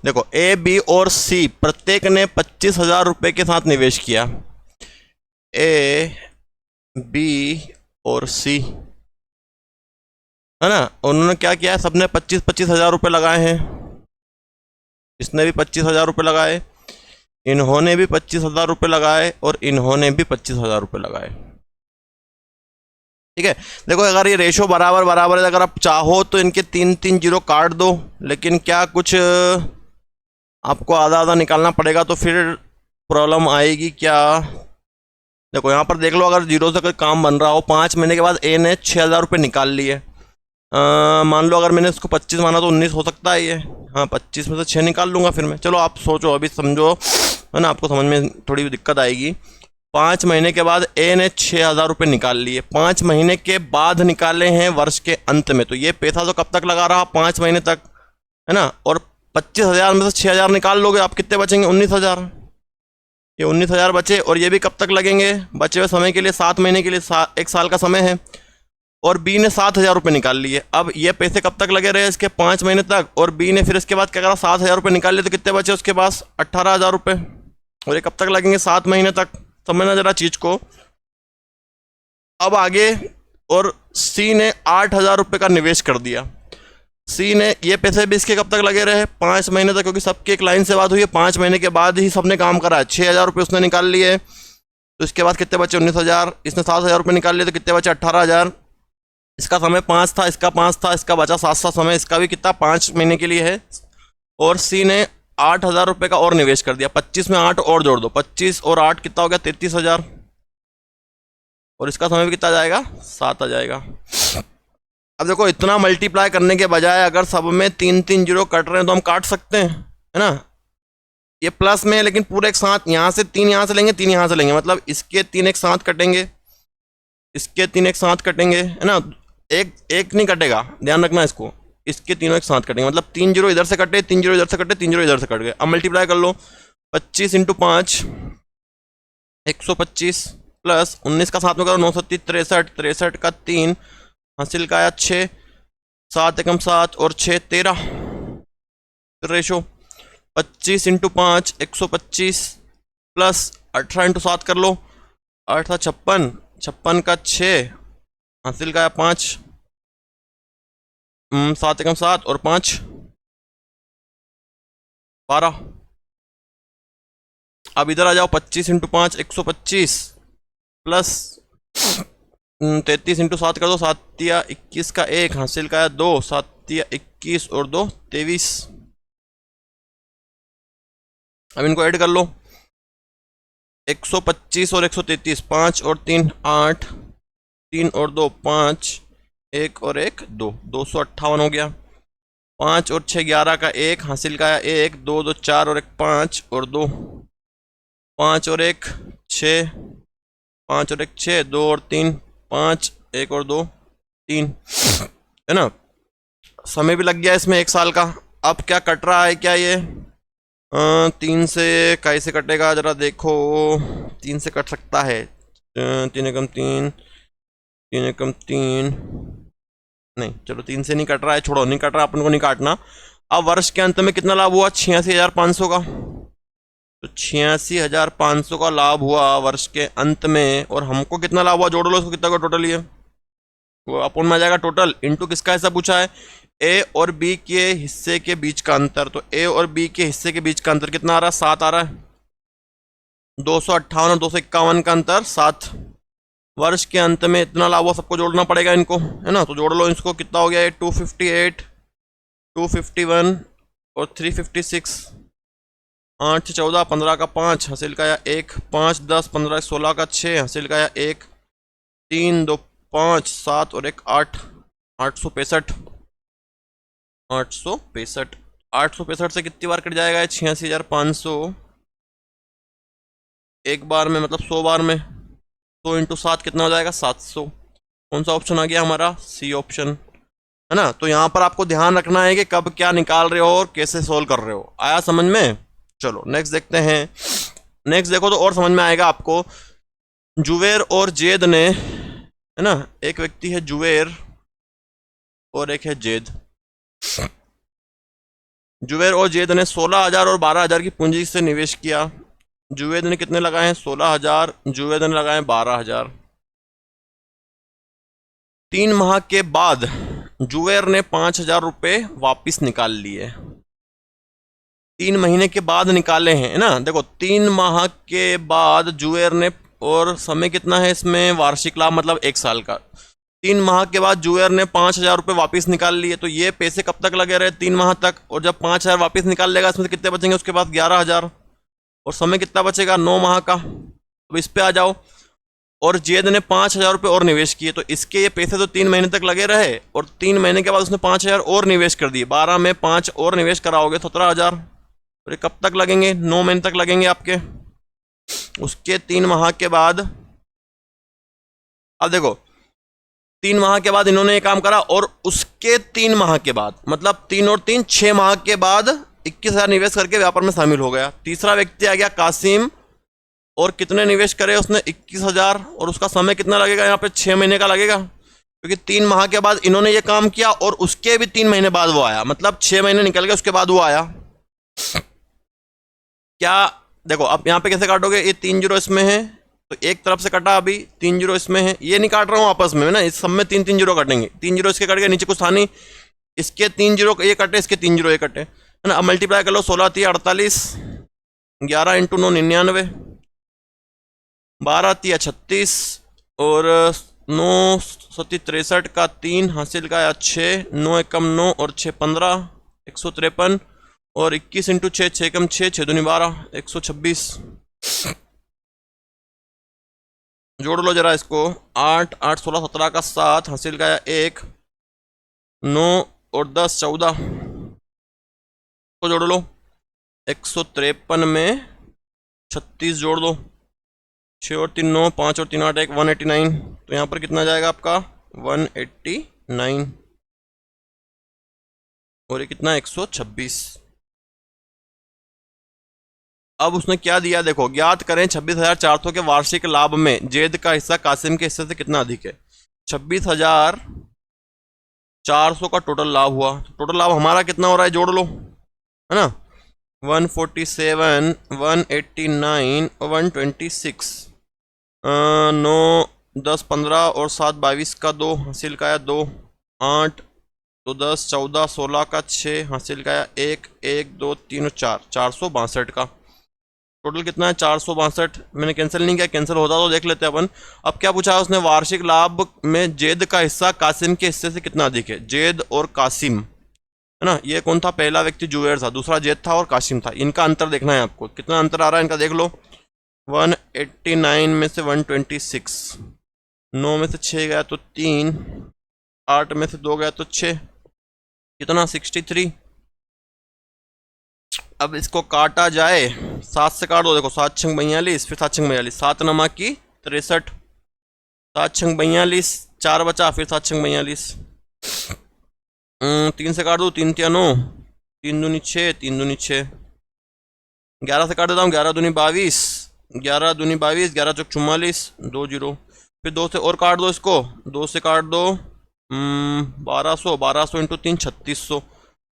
देखो ए बी और सी प्रत्येक ने 25,000 रुपये के साथ निवेश किया। ए बी और सी, है ना, उन्होंने क्या किया है? सबने 25,000 रुपये लगाए हैं। इसने भी 25,000 रुपये लगाए, इन्होंने भी 25,000 रुपये लगाए और इन्होंने भी 25,000 रुपये लगाए। ठीक है। देखो अगर ये रेशो बराबर बराबर है, अगर आप चाहो तो इनके 3 जीरो काट दो, लेकिन क्या कुछ आपको आधा आधा निकालना पड़ेगा तो फिर प्रॉब्लम आएगी क्या। देखो यहाँ पर देख लो, अगर जीरो से कोई काम बन रहा हो, 5 महीने के बाद ए ने 6,000 रुपये निकाल लिए। मान लो अगर मैंने इसको 25 माना तो 19 हो सकता है ये। हाँ 25 में से 6 निकाल लूँगा फिर मैं। चलो आप सोचो, अभी समझो, है ना, आपको समझ में थोड़ी दिक्कत आएगी। 5 महीने के बाद ए ने 6,000 रुपये निकाल लिए, 5 महीने के बाद निकाले हैं वर्ष के अंत में, तो ये पैसा तो कब तक लगा रहा, 5 महीने तक, है ना। और 25,000 में से 6,000 निकाल लोगे, आप कितने बचेंगे, 19,000। ये 19,000 बचे, और ये भी कब तक लगेंगे, बचे हुए समय के लिए 7 महीने के लिए, 1 साल का समय है। और बी ने 7,000 रुपये निकाल लिए। अब ये पैसे कब तक लगे रहे इसके, 5 महीने तक। और बी ने फिर इसके बाद क्या करा, 7,000 रुपये निकाल लिए, तो कितने बचे उसके पास, 18,000 रुपये। और ये कब तक लगेंगे, 7 महीने तक। समझना जरा चीज को। अब आगे, और सी ने 8,000 रुपये का निवेश कर दिया। सी ने ये पैसे भी इसके कब तक लगे रहे, 5 महीने तक, क्योंकि सबकी एक लाइन से बात हुई है, 5 महीने के बाद ही सबने काम करा है। 6,000 रुपये उसने निकाल लिए, तो इसके बाद कितने बचे, 19,000। इसने 7,000 रुपये निकाल लिए, तो कितने बचे, 18,000। इसका समय 5 था, इसका 5 था, इसका बचा 7 समय, इसका भी कितना, 5 महीने के लिए है। और सी ने 8,000 रुपये का और निवेश कर दिया। 25 में 8 और जोड़ दो, 25 और 8 कितना हो गया, 33,000। और इसका समय भी कितना आ जाएगा, 7 आ जाएगा। अब देखो, इतना मल्टीप्लाई करने के बजाय अगर सब में 3 जीरो कट रहे हैं तो हम काट सकते हैं, है ना। ये प्लस में है, लेकिन पूरे एक साथ, यहाँ से 3 यहाँ से लेंगे, 3 यहाँ से लेंगे, मतलब इसके 3 एक साथ कटेंगे, इसके 3 एक साथ कटेंगे, है ना। एक नहीं कटेगा, ध्यान रखना इसको। इसके तीनों एक साथ कटेंगे, मतलब 3 जीरो इधर से कटे, 3 जीरो इधर से कटे, 3 जीरो इधर से कट गए। अब मल्टीप्लाई कर लो, 25 × 5 125 प्लस 19 का साथ में करो, 9 7 63, 63 का 3 हासिल का आया 6, 7 एकम 7 और 6 13 रेशो। 25 × 5 125 प्लस 18 × 7 कर लो, 8 था 56, 56 का 6 हासिल का आया 5, 7 एकम 7 और 5 12। अब इधर आ जाओ, 25 × 5 125 प्लस 33 × 7 कर दो, 7 या 21 का 1 हासिल का 2, 7 या 21 और 2 23। अब इनको ऐड कर लो, 125 और 133, 5 और 3 8, 3 और 2 5, 1 और 1 2, 258 हो गया। 5 और 6 11 का 1 हासिल का 1, 2 2 4 और 1 5 और 2, 5 और 1 6, 5 और 1 6, 2 और 3 5, 1 और 2 3, है ना। समय भी लग गया इसमें 1 साल का। अब क्या कट रहा है, क्या ये 3 से कैसे कटेगा, जरा देखो। 3 से कट सकता है, 3 एकम 3, 3 एकम 3, नहीं चलो 3 से नहीं कट रहा है, छोड़ो, नहीं कट रहा, अपन को नहीं काटना। अब वर्ष के अंत में कितना लाभ हुआ, 86,500 का। तो 86,500 का लाभ हुआ वर्ष के अंत में। और हमको कितना लाभ हुआ, जोड़ लो इसको, कितना का टोटल, ये वो अपन में आ जाएगा टोटल, इनटू किसका हिस्सा पूछा है, ए और बी के हिस्से के बीच का अंतर। तो ए और बी के हिस्से के बीच का अंतर कितना आ रहा है, 7 आ रहा है। 258 और 251 का अंतर 7। वर्ष के अंत में इतना लाभ हुआ, सबको जोड़ना पड़ेगा इनको, है ना। तो जोड़ लो इसको, कितना हो गया, 258, 251 और 356, 8 14 15 का 5 हासिल का 1, 5 10 15 16 का 6 हासिल का 1, 3 2 5 7 और 1 8, 865, 865, 865 से कितनी बार कट जाएगा, 86,500 एक बार में, मतलब 100 बार में। 100 × 7 कितना हो जाएगा, 700। कौन सा ऑप्शन आ गया हमारा, सी ऑप्शन, है ना। तो यहाँ पर आपको ध्यान रखना है कि कब क्या निकाल रहे हो और कैसे सोल्व कर रहे हो। आया समझ में। चलो नेक्स्ट देखते हैं। नेक्स्ट देखो तो और समझ में आएगा आपको। जुबेर और जेद ने, है ना, एक व्यक्ति है जुबेर और एक है जेद। जुबेर और जेद ने 16,000 और 12,000 की पूंजी से निवेश किया। जुबेद ने कितने लगाए हैं, 16,000, जुबेद ने लगाए 12,000। 3 माह के बाद जुबेर ने 5,000 रुपये वापिस निकाल लिए। 3 महीने के बाद निकाले हैं, है ना। देखो 3 माह के बाद जुबेर ने, और समय कितना है इसमें, वार्षिक लाभ मतलब 1 साल का। 3 माह के बाद जुएर ने 5,000 रुपये वापस निकाल लिए, तो ये पैसे कब तक लगे रहे? 3 माह तक। और जब 5,000 वापस निकाल लेगा, इसमें से कितने बचेंगे उसके पास? 11,000। और समय कितना बचेगा? 9 माह का। अब इस पे आ जाओ। और जेद ने 5,000 रुपये और निवेश किए, तो इसके ये पैसे तो 3 महीने तक लगे रहे, और 3 महीने के बाद उसने 5,000 और निवेश कर दिए। 12 में 5 और निवेश कराओगे 17,000। और ये कब तक लगेंगे? 9 महीने तक लगेंगे आपके। उसके 3 माह के बाद, अब देखो 3 माह के बाद इन्होंने ये काम करा, और उसके 3 माह के बाद, मतलब 3 और 3 6 माह के बाद 21,000 निवेश करके व्यापार में शामिल हो गया। तीसरा व्यक्ति आ गया कासिम, और कितने निवेश करे उसने? 21,000। और उसका समय कितना लगेगा? यहाँ पे 6 महीने का लगेगा, क्योंकि 3 माह के बाद इन्होंने ये काम किया, और उसके भी 3 महीने बाद वो आया, मतलब 6 महीने निकल गए, उसके बाद वो आया। क्या देखो, अब यहाँ पे कैसे काटोगे? ये 3 जीरो इसमें है, तो एक तरफ से कटा, अभी 3 जीरो इसमें है, ये नहीं काट रहा हूँ आपस में ना, इस सब में 3 3 जीरो कटेंगे। 3 जीरो इसके कट गए, नीचे कुछ था नहीं, इसके 3 जीरो ये कटे, इसके 3 जीरो ये कटे, है ना। अब मल्टीप्लाई कर लो, 16 3 48, 11 इंटू 9 99, 12 3 36, और 9 7 63 का 3 हासिल का 6, 9 एकम 9 और 6 15, 153, और 21 इंटू 6, 6 कम 6, 6 दूनी 12, 126। जोड़ लो जरा इसको, 8 8 16 17 का 7 हासिल का 1, 9 और 10 14 को जोड़ लो, 153 में 36 जोड़ दो, 6 और 3 9, 5 और 3 8 1, 189। तो यहाँ पर कितना जाएगा आपका? 189, और ये कितना? 126। अब उसने क्या दिया देखो, ज्ञात करें 26,400 के वार्षिक लाभ में जेद का हिस्सा कासिम के हिस्से से कितना अधिक है। 26,400 का टोटल लाभ हुआ, टोटल लाभ हमारा कितना हो रहा है? जोड़ लो, है ना। 147, 189 और 126, 9 10 15 और 7 22 का 2 हासिल का 2, 8 तो 10 14 16 का 6 हासिल का 1 1 2 3 और 4, 462 का टोटल कितना है? 462। मैंने कैंसिल नहीं किया, कैंसिल होता तो देख लेते अपन। अब क्या पूछा है उसने? वार्षिक लाभ में जेद का हिस्सा कासिम के हिस्से से कितना अधिक है। जेद और कासिम, है ना। ये कौन था? पहला व्यक्ति जुबैर था, दूसरा जेद था और कासिम था। इनका अंतर देखना है आपको, कितना अंतर आ रहा है इनका, देख लो। 189 में से 126, 9 में से 6 गया तो 3, 8 में से 2 गया तो 6, कितना? 63। अब इसको काटा जाए, 7 से काट दो, देखो 7 6 42, फिर 7 6 42, 7 नमा की 63, 7 6 42, 4 बचा, फिर 7 6 42, 3 से काट दो, 3 3 9, 3 दूनी 6, 3 दूनी 6, 11 से काट देता हूँ, 11 दूनी 22, 11 दूनी 22, 11 चौक 44, 2 जीरो, फिर 2 से और काट दो इसको, 2 से काट दो 1200, 1200 इंटू 3 3600,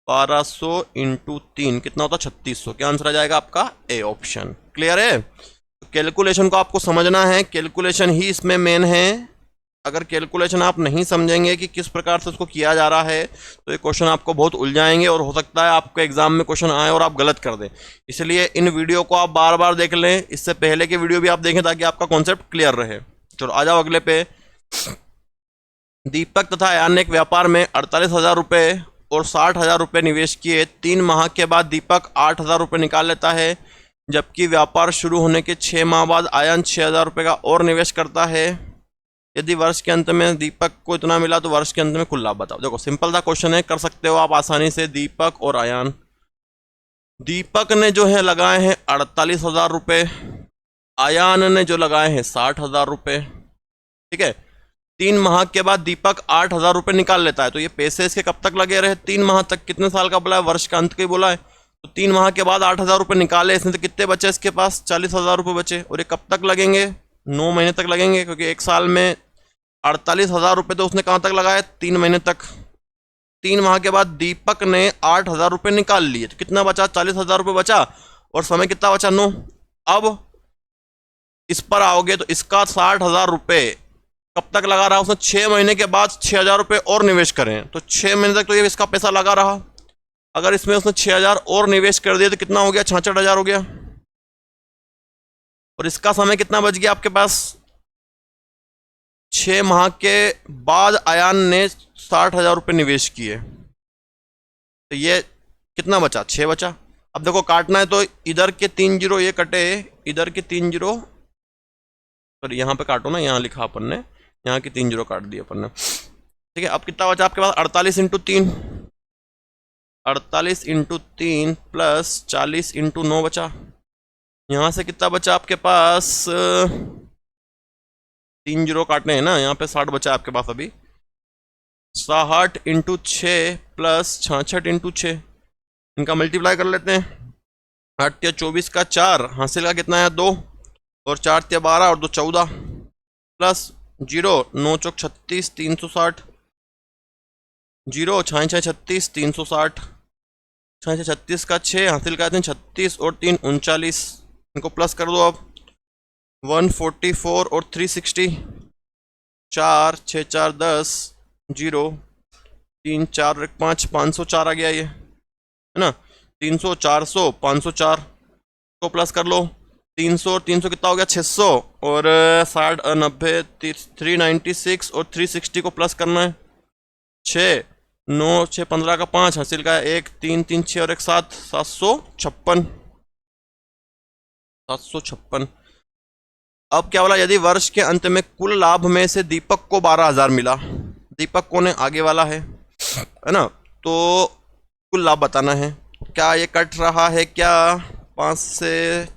1200 इंटू 3 कितना होता? 3600। क्या आंसर आ जाएगा आपका? A option. क्लियर है? तो कैलकुलेशन को आपको समझना है, कैलकुलेशन ही इसमें मेन है। अगर कैलकुलेशन आप नहीं समझेंगे कि किस प्रकार से उसको किया जा रहा है, तो ये क्वेश्चन आपको बहुत उलझाएंगे, और हो सकता है आपके एग्जाम में क्वेश्चन आए और आप गलत कर दें। इसलिए इन वीडियो को आप बार बार देख लें, इससे पहले के वीडियो भी आप देखें, ताकि आपका कॉन्सेप्ट क्लियर रहे। चलो आ जाओ अगले पे। दीपक तथा अयान ने एक व्यापार में 48,000 रुपये और 60,000 रुपये निवेश किए। 3 माह के बाद दीपक 8,000 रुपये निकाल लेता है, जबकि व्यापार शुरू होने के 6 माह बाद अयान 6,000 रुपये का और निवेश करता है। यदि वर्ष के अंत में दीपक को इतना मिला, तो वर्ष के अंत में कुल लाभ बताओ। देखो सिंपल सा क्वेश्चन है, कर सकते हो आप आसानी से। दीपक और अयान, दीपक ने जो है लगाए हैं 48,000 रुपये, अयान ने जो लगाए हैं 60,000 रुपये, ठीक है। 3 माह के बाद दीपक 8,000 रुपये निकाल लेता है, तो ये पैसे इसके कब तक लगे रहे? 3 माह तक। कितने साल का बोला है? वर्ष का अंत का ही बोला है। तो 3 माह के बाद 8,000 रुपये निकाले इसने, तो कितने बचे इसके पास? 40,000 रुपये बचे। और ये कब तक लगेंगे? 9 महीने तक लगेंगे, क्योंकि एक साल में 48,000 रुपये तो उसने कहाँ तक लगाए? 3 महीने तक। 3 माह के बाद दीपक ने 8,000 रुपये निकाल लिए, तो कितना बचा? 40,000 रुपये बचा, और समय कितना बचा? 9। अब इस पर आओगे तो इसका 60,000 रुपये कब तक लगा रहा? उसने 6 महीने के बाद 6,000 रुपये और निवेश करें, तो 6 महीने तक तो ये इसका पैसा लगा रहा। अगर इसमें उसने 6,000 और निवेश कर दिया, तो कितना हो गया? 66,000 हो गया। और इसका समय कितना बच गया आपके पास? 6 माह के बाद अयान ने 60,000 रुपये निवेश किए, तो ये कितना बचा? 6 बचा। अब देखो काटना है तो इधर के 3 जीरो ये कटे, इधर के 3 जीरो, पर यहाँ पे काटो ना, यहाँ लिखा अपन ने, यहाँ के 3 जीरो काट दिए अपन ने। ठीक है, अब कितना बचा आपके पास? 48 इंटू 3, 48 इंटू 3 प्लस 40 इंटू 9 बचा। यहाँ से कितना बचा आपके पास? 3 जीरो काटने हैं ना, यहाँ पे 60 बचा आपके पास अभी। 60 इंटू 6 प्लस 66 इंटू 6, इनका मल्टीप्लाई कर लेते हैं। 8 या 24 का 4, हासिल का कितना है? 2, और 4 या 12 और 2 14, प्लस 0, 9 चौक 36, 360, 0 6 6 36, 360, 6 36 का 6, हासिल का 36 और 3 39, इनको प्लस कर दो अब। 144 और 360, 4 6 4 10, 0 3 4 5, 504 आ गया ये, है ना। 300 400 504 को प्लस कर लो। 300 और 300 कितना हो गया? 600 और 60 90 396 और 360 को प्लस करना है। 6 9 6 15 का 5, हासिल का 1 3 3 6 और 1 7, 756, 756। अब क्या बोला? यदि वर्ष के अंत में कुल लाभ में से दीपक को 12,000 मिला, दीपक कौन है? आगे वाला है ना, तो कुल लाभ बताना है। क्या ये कट रहा है क्या? 5 से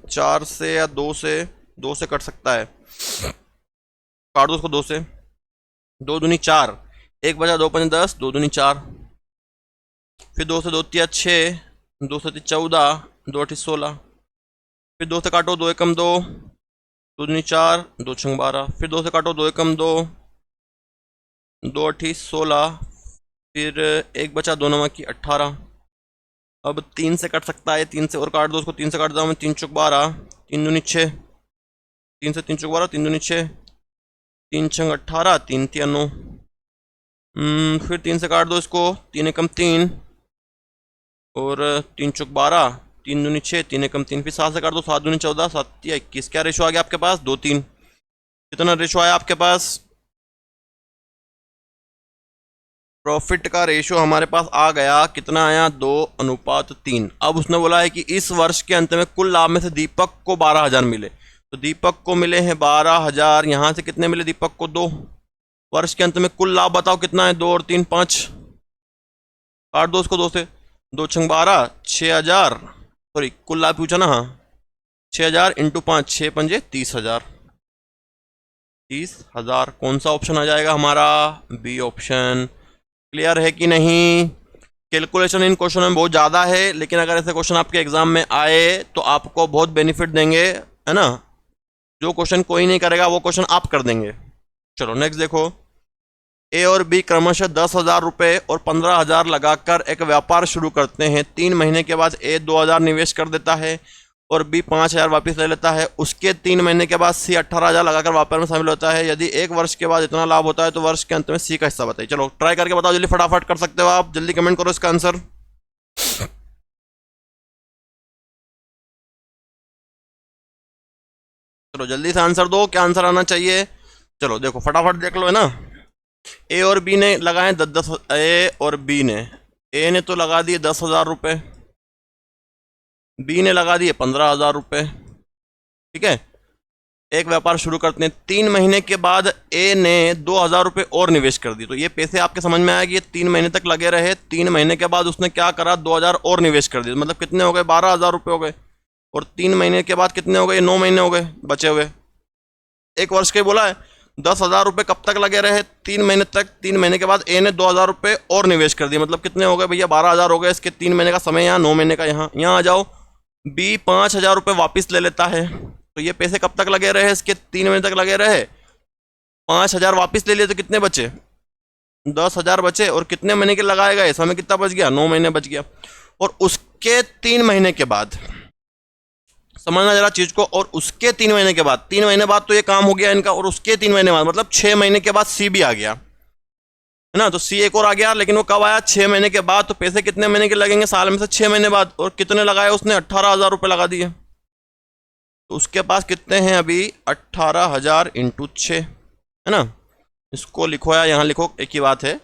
4 से या 2 से? 2 से कट सकता है, काट दो उसको 2 से। 2 दूनी 4, 1 बचा, 2 5 10, 2 दूनी 4, फिर 2 से 2 तिया 6, 2 से 3 14, 2 8 16, फिर 2 से काटो, 2 एकम 2, 2 दूनी 4, 2 छंग 12, फिर 2 से काटो, 2 एकम 2, 2 8 16, फिर 1 बचा, 2 9 की 18। अब 3 से कट सकता है, 3 से और काट दो उसको। 3 से काट दूँ मैं, 3 चौक 12, 3 दूनी 6, 3 से 3 चौक 12, 3 दूनी 6, 3 छंग 18, 3 तिया 9, फिर 3 से काट दो इसको, 3 एकम 3 और 3 चौक 12, 3 दूनी 6, 3 एकम 3, फिर 7 से काट दो, 7 दूनी 14, 7 तिया 21। क्या रेशो आ गया आपके पास? 2 3। कितना रेशो आया आपके पास? प्रॉफिट का रेशो हमारे पास आ गया, कितना आया? 2:3। अब उसने बोला है कि इस वर्ष के अंत में कुल लाभ में से दीपक को 12,000 मिले, तो दीपक को मिले हैं 12,000, यहाँ से कितने मिले दीपक को? 2। वर्ष के अंत में कुल लाभ बताओ कितना है? 2 और 3 5, काट दो उसको 2 से। 2 छंग 12, 6,000, सॉरी कुल लाभ पूछा ना, हाँ 6,000 इंटू 5, 6 पंजे 30,000, 30,000। कौन सा ऑप्शन आ जाएगा हमारा? B option. क्लियर है कि नहीं? कैलकुलेशन इन क्वेश्चन में बहुत ज़्यादा है, लेकिन अगर ऐसे क्वेश्चन आपके एग्जाम में आए तो आपको बहुत बेनिफिट देंगे, है ना। जो क्वेश्चन कोई नहीं करेगा वो क्वेश्चन आप कर देंगे। चलो नेक्स्ट देखो। ए और बी क्रमशः 10,000 रुपये और 15,000 लगाकर एक व्यापार शुरू करते हैं। 3 महीने के बाद ए 2,000 निवेश कर देता है और बी 5,000 वापस ले लेता है। उसके 3 महीने के बाद सी 18,000 लगाकर व्यापार में शामिल होता है। यदि 1 वर्ष के बाद इतना लाभ होता है तो वर्ष के अंत में सी का हिस्सा बताइए। चलो ट्राई करके बताओ जल्दी, फटाफट कर सकते हो आप, जल्दी कमेंट करो इसका आंसर। चलो जल्दी से आंसर दो, क्या आंसर आना चाहिए? चलो देखो फटाफट देख लो, है ना। ए और बी ने लगाए 10, ए और बी ने, ए ने तो लगा दिए 10,000 रुपये, बी ने लगा दिए 15,000 रुपये। ठीक है, एक व्यापार शुरू करते हैं। 3 महीने के बाद ए ने 2,000 रुपये और निवेश कर दिए। तो ये पैसे आपके समझ में आया कि ये 3 महीने तक लगे रहे। 3 महीने के बाद उसने क्या करा? 2,000 और निवेश कर दिए, मतलब कितने हो गए? 12,000 रुपये हो गए। और 3 महीने के बाद कितने हो गए? 9 महीने हो गए बचे हुए। 1 वर्ष के बोला है। 10,000 रुपये कब तक लगे रहे? 3 महीने तक। 3 महीने के बाद ए ने 2,000 रुपये और निवेश कर दिए, मतलब कितने हो गए भैया? 12,000 हो गए। इसके 3 महीने का समय यहाँ, 9 महीने का यहाँ। यहाँ आ जाओ। बी 5,000 रुपये वापिस ले लेता है, तो ये पैसे कब तक लगे रहे? इसके 3 महीने तक लगे रहे। 5,000 वापिस ले लिए तो कितने बचे? 10,000 बचे। और कितने महीने के लगाए गए? समय कितना बच गया? 9 महीने बच गया। और उसके 3 महीने के बाद, समझना जरा चीज को, और उसके 3 महीने के बाद, 3 महीने बाद तो ये काम हो गया इनका, और उसके 3 महीने बाद मतलब 6 महीने के बाद सी भी आ गया, है ना। तो सी एक और आ गया, लेकिन वो कब आया? 6 महीने के बाद। तो पैसे कितने महीने के लगेंगे? साल में से 6 महीने बाद। और कितने लगाए उसने? 18,000 रुपये लगा दिए। तो उसके पास कितने हैं अभी? 18,000 इंटू 6, है ना। इसको लिखो या यहाँ लिखो, एक ही बात है।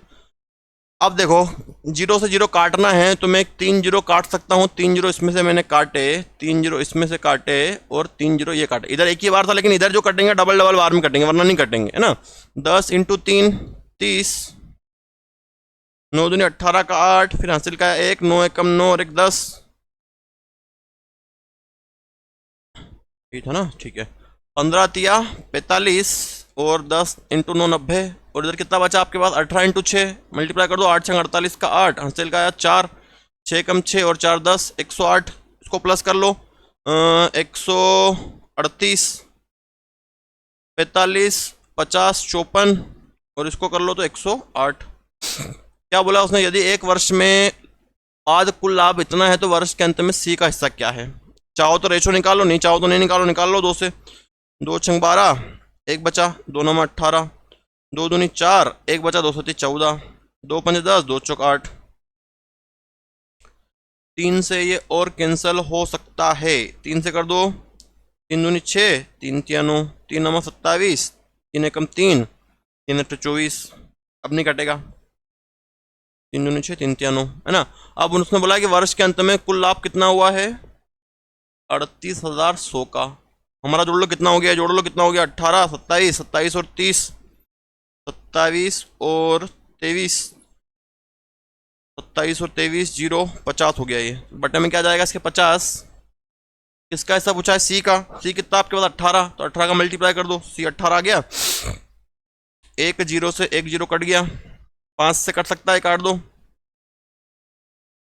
अब देखो, जीरो से जीरो काटना है तो मैं 3 जीरो काट सकता हूँ, 3 जीरो इसमें से मैंने काटे, 3 जीरो इसमें से काटे और 3 जीरो ये काटे। इधर एक ही बार था, लेकिन इधर जो कटेंगे डबल डबल बार में कटेंगे, वरना नहीं कटेंगे, है ना। 10 इंटू 3 30, 9 दूनी 18 का 8, फिर हासिल का 1, 9 एकम 9 और 1 10, ठीक था ना, ठीक है। 15 तिया 45 और 10 इंटू 9 90, और इधर कितना बचा आपके पास, 18 इंटू 6 मल्टीप्लाई कर दो, 8 6 48 का 8, हासिल का आया 4, 6 कम 6 और 4 10, 108, इसको प्लस कर लो, 138 45 50 54, और इसको कर लो तो 108। क्या बोला उसने, यदि एक वर्ष में आज कुल लाभ इतना है तो वर्ष के अंत में सी का हिस्सा क्या है। चाहो तो रेशो निकालो, नहीं चाहो तो नहीं निकालो, निकाल लो 2 से, 2 छंग 12, 1 बचा, 2 9 18, 2 दूनी 4, 1 बचा, 2 7 14, 2 5 10, 2 चौक 8, 3 से ये और कैंसिल हो सकता है, 3 से कर दो, 3 दूनी 6, 3 तिया 9, 3 9 27, 3 एकम 3, 3 8 24, अब नहीं कटेगा, 3 दूनी 6, 3 तिया 9, है ना। अब उसने बोला कि वर्ष के अंत में कुल लाभ कितना हुआ है, 38,100 का। हमारा जोड़ लो कितना हो गया, जोड़ लो कितना हो गया, 18 27 27 और 30, 27 और 23, 27 और 23 0 50 हो गया। ये बटे में क्या जाएगा इसके 50, किसका हिस्सा पूछा है, सी का। सी कितना आपके पास 18, तो 18 का मल्टीप्लाई कर दो, सी 18 आ गया। एक जीरो से एक जीरो कट गया, 5 से कट सकता है, काट दो,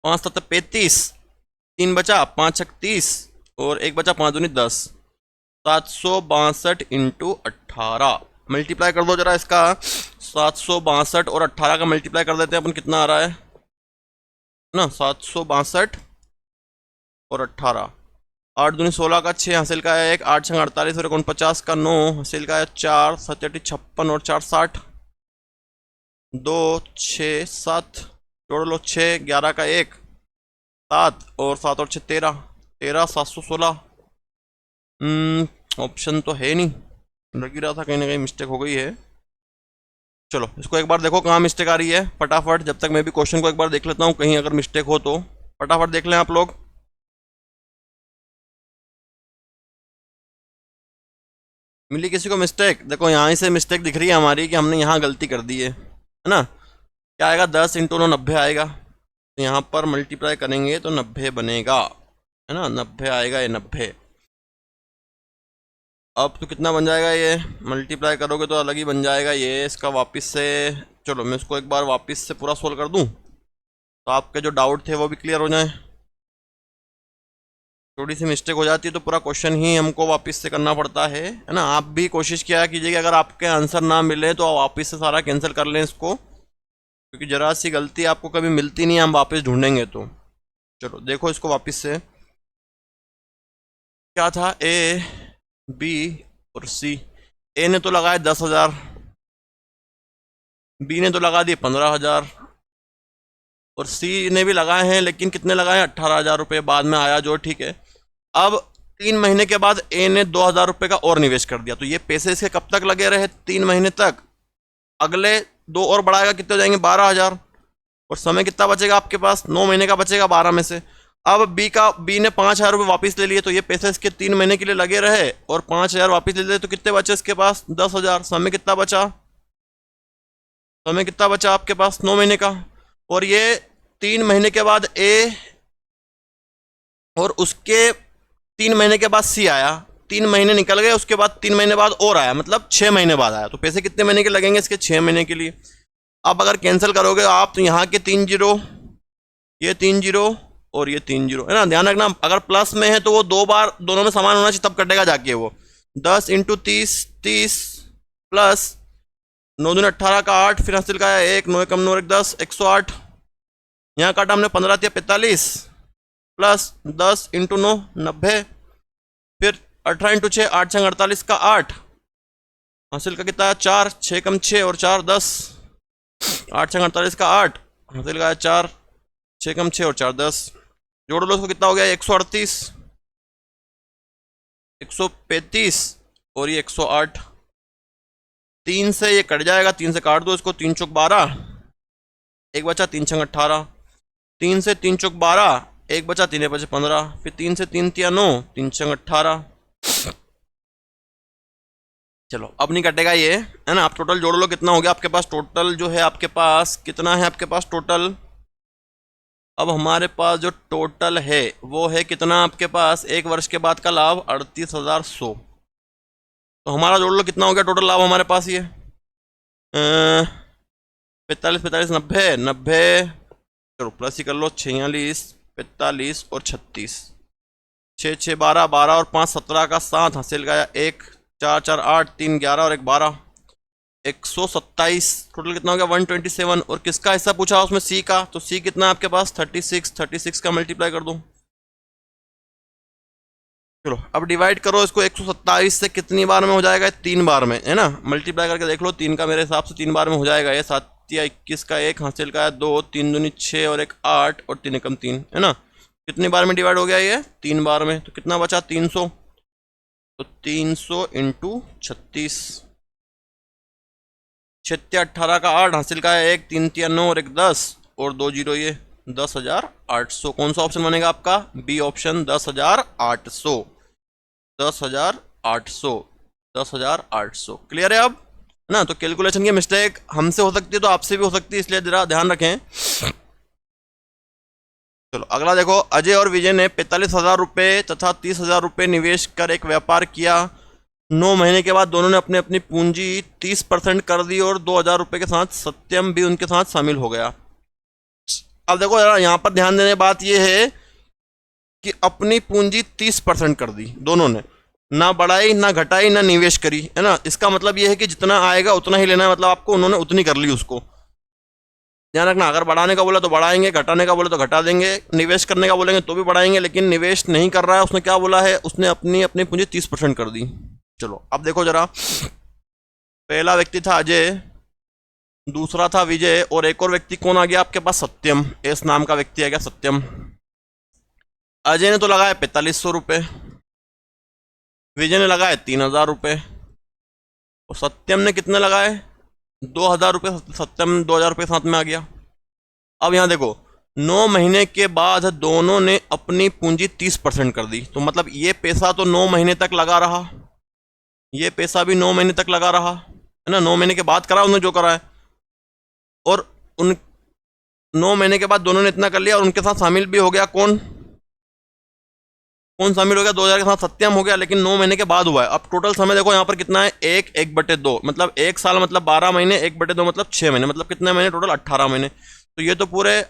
5 7 35, 3 बचा, 5 6 30 और 1 बचा, 5 दूनी 10, 762 इंटू 18 मल्टीप्लाई कर दो जरा इसका, 762 और 18 का मल्टीप्लाई कर देते हैं अपन, कितना आ रहा है ना, 762 और 18, 8 दूनी 16 का 6, हासिल का है 1, 8 6 48 और 49 का 9, हासिल का है 4 7 8 56 और 4 60, 2 6 7, जोड़ लो 6 11 का 1 7 और 7 और 6 13, 13 716। ऑप्शन तो है नहीं, लग ही रहा था कहीं ना कहीं मिस्टेक हो गई है। चलो इसको एक बार देखो कहाँ मिस्टेक आ रही है फटाफट, जब तक मैं भी क्वेश्चन को एक बार देख लेता हूँ, कहीं अगर मिस्टेक हो तो फटाफट देख लें आप लोग। मिली किसी को मिस्टेक, देखो यहाँ से मिस्टेक दिख रही है हमारी कि हमने यहाँ गलती कर दी है ना। क्या आएगा, 10 इंटू 9 90 आएगा, तो यहाँ पर मल्टीप्लाई करेंगे तो 90 बनेगा, है ना, 90 आएगा, ये 90। अब तो कितना बन जाएगा, ये मल्टीप्लाई करोगे तो अलग ही बन जाएगा ये इसका वापस से। चलो मैं इसको एक बार वापस से पूरा सोल्व कर दूं तो आपके जो डाउट थे वो भी क्लियर हो जाए। थोड़ी सी मिस्टेक हो जाती है तो पूरा क्वेश्चन ही हमको वापस से करना पड़ता है ना। आप भी कोशिश किया कीजिए कि अगर आपके आंसर ना मिले तो आप वापस से सारा कैंसिल कर लें इसको, क्योंकि जरा सी गलती आपको कभी मिलती नहीं, हम वापस ढूंढेंगे तो। चलो देखो इसको वापस से, क्या था, ए बी और सी। ए ने तो लगाया 10,000, बी ने तो लगा दिए 15,000 और सी ने भी लगाए हैं, लेकिन कितने लगाए, 18,000 रुपये बाद में आया जो, ठीक है। अब 3 महीने के बाद ए ने 2,000 रुपये का और निवेश कर दिया, तो ये पैसे इसके कब तक लगे रहे, 3 महीने तक। अगले 2 और बढ़ाएगा, कितने हो जाएंगे, 12,000, और समय कितना बचेगा आपके पास, 9 महीने का बचेगा 12 में से। अब बी ने 5,000 रुपये वापस ले लिए, तो ये पैसे इसके 3 महीने के लिए लगे रहे, और 5,000 वापस ले लिए, तो कितने बचे इसके पास, 10,000। समय कितना बचा, समय कितना बचा आपके पास, 9 महीने का। और ये 3 महीने के बाद ए, और उसके 3 महीने के बाद सी आया, 3 महीने निकल गए, उसके बाद 3 महीने बाद और आया, मतलब 6 महीने बाद आया, तो पैसे कितने महीने के लगेंगे इसके, 6 महीने के लिए। अब अगर कैंसिल करोगे आप तो यहाँ के 3 जीरो, ये 3 जीरो और ये 3 जीरो, है ना। ध्यान रखना अगर प्लस में है तो वो 2 बार दोनों में समान होना चाहिए, तब कटेगा जाके वो। 10 इंटू 30 30 प्लस 9 दूनी 18 का 8, फिर हासिल का है 1, 9 कम 9 1 10, 108। यहाँ काटा हमने 15 तिया 45 प्लस 10 इंटू 9 90, फिर 18 इंटू 6 8 6 48 का 8, हासिल का कितना है 4, 6 कम 6 और 4 10, 8 6 48 का 8, हासिल का है 4, 6 कम 6 और 4 10, जोड़ लो उसको, कितना हो गया 138, 135 और ये 108। 3 से ये कट जाएगा, 3 से काट दो इसको, 3 चौक 12, एक बचा 3 छंग 18, 3 से 3 चौक 12, एक बचा 3 बचे 15, फिर 3 से 3 तिया 9, 3 छंग 18। चलो अब नहीं कटेगा ये, है ना। आप टोटल जोड़ लो, कितना हो गया आपके पास टोटल, जो है आपके पास कितना है आपके पास टोटल। अब हमारे पास जो टोटल है वो है कितना आपके पास, एक वर्ष के बाद का लाभ 38,100। तो हमारा जोड़ लो कितना हो गया टोटल लाभ हमारे पास ये 45, 45, 90, 90, चलो प्लस ही कर लो, 46, 45 और 36, 6, 6, 12, 12 और 5, 17 का 7 हासिल का 1, 4, 4, 8, 3, 11 और 1, 12, 127। टोटल कितना हो गया 127। और किसका हिस्सा पूछा उसमें, सी का। तो सी कितना है आपके पास 36, 36 का मल्टीप्लाई कर दो। चलो अब डिवाइड करो इसको 127 से, कितनी बार में हो जाएगा, 3 बार में, है ना। मल्टीप्लाई करके देख लो, 3 का मेरे हिसाब से 3 बार में हो जाएगा ये। 7 या 21 का 1 हासिल का है 2, 3 दूनी 6 और 1 8 और 3 एकम 3, है ना। कितनी बार में डिवाइड हो गया ये, 3 बार में। तो कितना बचा 300, तो 300 इंटू 36, 6 18 का 8 हासिल का है 1, 3 तिया 9 और 1 10 और 2 जीरो, ये 10,800। कौन सा ऑप्शन बनेगा आपका, बी ऑप्शन, 10,800, 10,800, 10,800। क्लियर है अब ना। तो कैलकुलेशन की मिस्टेक हमसे हो सकती है तो आपसे भी हो सकती है, इसलिए जरा ध्यान रखें। चलो अगला देखो, अजय और विजय ने 45,000 रुपये तथा 30,000 रुपये निवेश कर एक व्यापार किया। 9 महीने के बाद दोनों ने अपनी अपनी पूंजी 30% कर दी और 2,000 रुपये के साथ सत्यम भी उनके साथ शामिल हो गया। अब देखो जरा यहाँ पर ध्यान देने बात यह है कि अपनी पूंजी 30% कर दी दोनों ने, ना बढ़ाई ना घटाई ना निवेश करी, है ना। इसका मतलब यह है कि जितना आएगा उतना ही लेना है, मतलब आपको उन्होंने उतनी कर ली। उसको ध्यान रखना, अगर बढ़ाने का बोला तो बढ़ाएंगे, घटाने का बोला तो घटा देंगे, निवेश करने का बोलेंगे तो भी बढ़ाएंगे। लेकिन निवेश नहीं कर रहा है, उसने क्या बोला है, उसने अपनी अपनी पूंजी 30% कर दी। चलो अब देखो जरा, पहला व्यक्ति था अजय, दूसरा था विजय और एक और व्यक्ति कौन आ गया आपके पास, सत्यम। एस नाम का व्यक्ति आ गया सत्यम। अजय ने तो लगाया 4500 रुपये, विजय ने लगाए 3,000 रुपये और सत्यम ने कितने लगाए 2,000 रुपये। सत्यम 2,000 रुपये साथ में आ गया। अब यहां देखो 9 महीने के बाद दोनों ने अपनी पूंजी 30% कर दी। तो मतलब ये पैसा तो 9 महीने तक लगा रहा, ये पैसा भी 9 महीने तक लगा रहा, है ना। 9 महीने के बाद करा उन्होंने जो करा है, और उन 9 महीने के बाद दोनों ने इतना कर लिया और उनके साथ शामिल भी हो गया कौन, कौन शामिल हो गया, 2,000 के साथ सत्यम हो गया, लेकिन 9 महीने के बाद हुआ है। अब टोटल समय देखो यहाँ पर कितना है, 1/2, मतलब 1 साल मतलब 12 महीने, 1/2 मतलब 6 महीने, मतलब कितने महीने टोटल 18 महीने। तो ये तो पूरे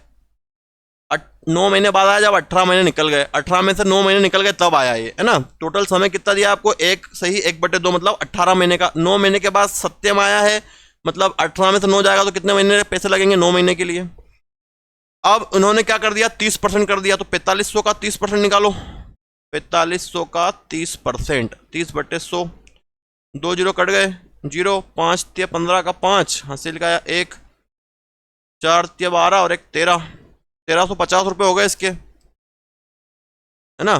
9 महीने बाद आया जब 18 महीने निकल गए, 18 में से 9 महीने निकल गए तब आया ये, है ना। टोटल समय कितना दिया आपको, 1 सही 1/2 मतलब 18 महीने का। 9 महीने के बाद सत्यम आया है, मतलब 18 में से 9 जाएगा तो कितने महीने पैसे लगेंगे 9 महीने के लिए। अब उन्होंने क्या कर दिया 30% कर दिया, तो 4500 का 30% निकालो, 4500 का 30%, 30/100, 2 जीरो कट गए 0, 5 तिया 15 का 5 हासिल का 1, 4 तिया 12 और 1 13, 1,350 रुपये हो गए इसके, है ना।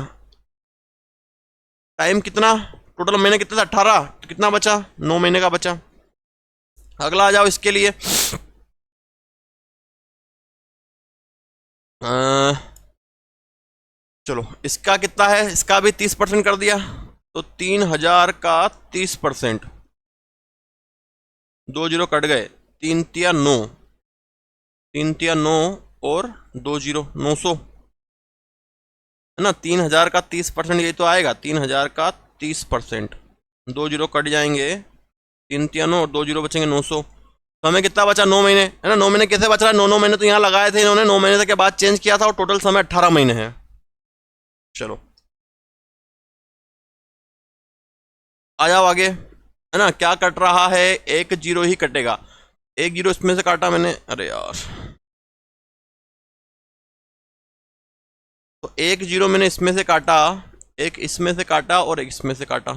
टाइम कितना टोटल महीने कितने थे 18, तो कितना बचा 9 महीने का बचा। अगला आ जाओ इसके लिए, चलो इसका कितना है, इसका भी 30% कर दिया, तो 3,000 का 30%, 2 जीरो कट गए, 3 तिया 9, 3 तिया 9 और 2 जीरो 900, है ना। 3,000 का 30% यही तो आएगा, 3,000 का 30%, 2 जीरो कट जाएंगे, 3 तिया 9 और 2 जीरो बचेंगे 900। तो हमें कितना बचा 9 महीने, है ना। 9 महीने कैसे बच रहा है, 9 महीने तो यहाँ लगाए थे इन्होंने, 9 महीने के बाद चेंज किया था और टोटल समय 18 महीने है। चलो आ जाओ आगे, है ना। क्या कट रहा है, 1 जीरो ही कटेगा, 1 जीरो इसमें से काटा मैंने, अरे यार, तो 1 जीरो मैंने इसमें से काटा, एक इसमें से काटा और एक इसमें से काटा।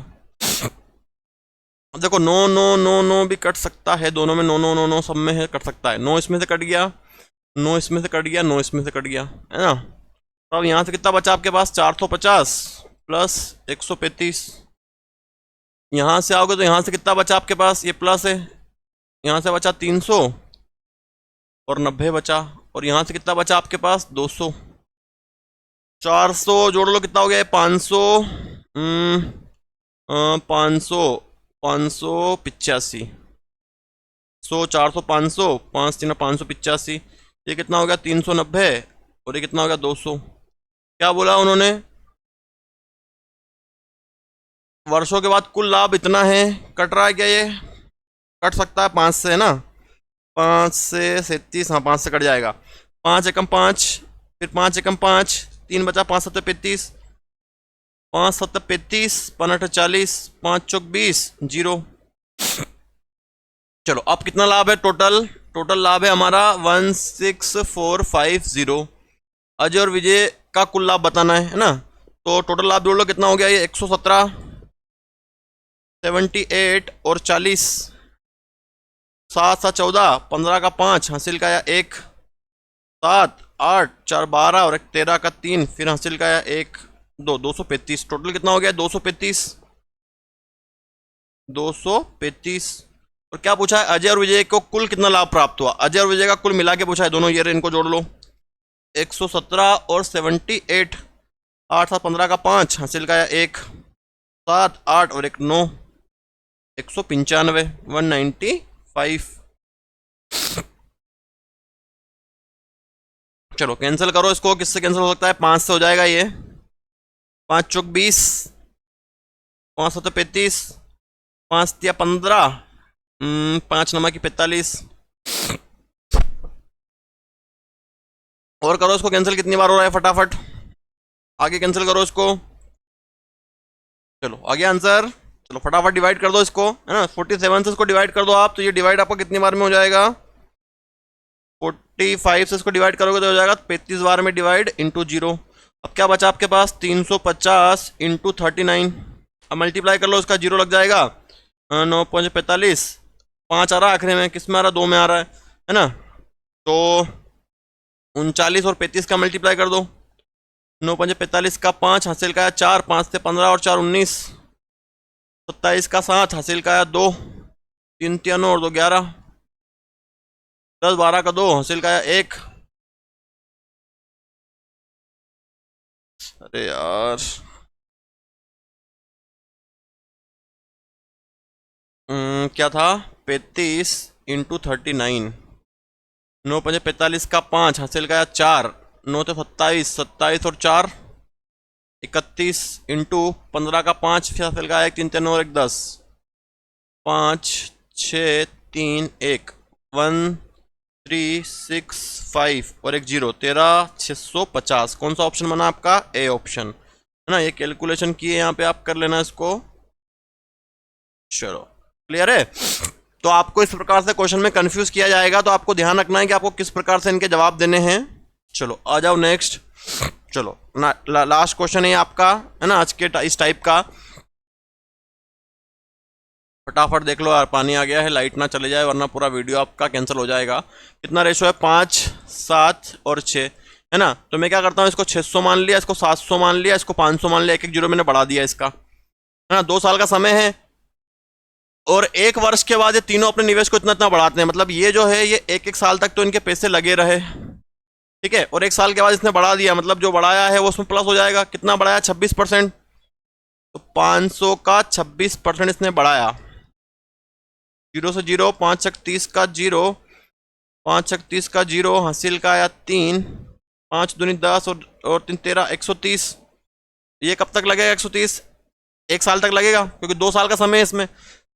अब देखो 9 9 9 9 भी कट सकता है, दोनों में 9 9 9 9 सब में है, कट सकता है। 9 इसमें से कट गया, 9 इसमें से कट गया, 9 इसमें से कट गया, है ना। तो अब यहाँ से कितना बचा आपके पास 450 प्लस 135, यहाँ से आओगे तो यहाँ से कितना बचा आपके पास, ये प्लस है यहाँ से बचा 300 और 90 बचा, और यहाँ से कितना बचा आपके पास 200। 400 जोड़ लो, कितना हो गया 500, 500, 585, 100, 400, 500, 5 3 585, ये कितना हो गया 390, और ये कितना हो गया 200। क्या बोला उन्होंने, वर्षों के बाद कुल लाभ इतना है। कट रहा है क्या, ये कट सकता है 5 से, है ना, 5 से 37, हाँ 5 से कट जाएगा। 5 एकम 5, फिर 5 एकम 5, 3 बचा, 5 7 35, 5 7 35, 5 8 40, 5 चौक 20, 0। चलो अब कितना लाभ है, टोटल लाभ है हमारा 16450। अजय और विजय का कुल लाभ बताना है ना, तो टोटल लाभ जोड़ लो, कितना हो गया ये 117, 78 और 40, 7 7 14, 15 का 5, हासिल का या 1, 7 8 4 12 और 13 का 3, फिर हासिल का या 1 2, 235। टोटल कितना हो गया 235, 235। और क्या पूछा है, अजय और विजय को कुल कितना लाभ प्राप्त हुआ। अजय और विजय का कुल मिला के पूछा है, दोनों ईयर, इनको जोड़ लो, 117 और 78, 8 7 15 का 5, हासिल का या 1, 7 8 और 1 9, 195, 195। चलो कैंसिल करो इसको, किससे कैंसिल हो सकता है, 5 से हो जाएगा ये, 5 चौक 20, 5 7 35, 5 3 15, 5 9 की 45। और करो इसको कैंसिल, कितनी बार हो रहा है फटाफट, आगे कैंसिल करो इसको। चलो आगे आंसर, चलो फटाफट डिवाइड कर दो इसको, है ना, 47 से इसको डिवाइड कर दो आप, तो ये डिवाइड आपको कितनी बार में हो जाएगा, 45 से इसको डिवाइड करोगे तो हो जाएगा 35 बार में डिवाइड इंटू 0। अब क्या बचा आपके पास, 350 इंटू 39। अब मल्टीप्लाई कर लो, उसका 0 लग जाएगा, 9 5 45, 5 आ रहा है आखिरी में, किस में आ रहा है, 2 में आ रहा है ना, तो 39 और 35 का मल्टीप्लाई कर दो, 9 5 45 का 5, हासिल का 4, 5 से 15 और 4 19, 27 का 7, हासिल का 2, 3 3 और 2 11, 10 12 का 2, हासिल का 1। अरे यार, क्या था, 35 इंटू 39, 9 5 45 का 5, हासिल का 4, 9 तो 27, 27 और 4 31, इंटू 15 का 5, फिर हासिल का 1, 3 3 और 1 10, 5 6 3 1, 1 3 6 5 और 1 0, 13 650। कौन सा ऑप्शन बना आपका, ए ऑप्शन, है ना। ये कैलकुलेशन किए यहाँ पे, आप कर लेना इसको। चलो क्लियर है। तो आपको इस प्रकार से क्वेश्चन में कंफ्यूज किया जाएगा, तो आपको ध्यान रखना है कि आपको किस प्रकार से इनके जवाब देने हैं। चलो आ जाओ नेक्स्ट। चलो ना, लास्ट क्वेश्चन है आपका, है ना, आज के इस टाइप का। फटाफट देख लो यार, पानी आ गया है, लाइट ना चले जाए वरना पूरा वीडियो आपका कैंसिल हो जाएगा। कितना रेशो है, 5 7 और 6, है ना। तो मैं क्या करता हूँ, इसको 600 मान लिया, इसको 700 मान लिया, इसको 500 मान लिया, 1 1 जीरो मैंने बढ़ा दिया इसका, है ना। 2 साल का समय है और 1 वर्ष के बाद ये तीनों अपने निवेश को इतना इतना बढ़ाते हैं। मतलब ये जो है, ये 1 1 साल तक तो इनके पैसे लगे रहे, ठीक है, और 1 साल के बाद इसने बढ़ा दिया, मतलब जो बढ़ाया है वो उसमें प्लस हो जाएगा। कितना बढ़ाया, 26%। तो 500 का 26% इसने बढ़ाया, 0 से 0, 5 छक 30 का 0, 5 छक 30 का 0, हासिल का आया 3, 5 दूनी 10 और 3 13, 130। ये कब तक लगेगा 130, 1 साल तक लगेगा, क्योंकि 2 साल का समय है इसमें।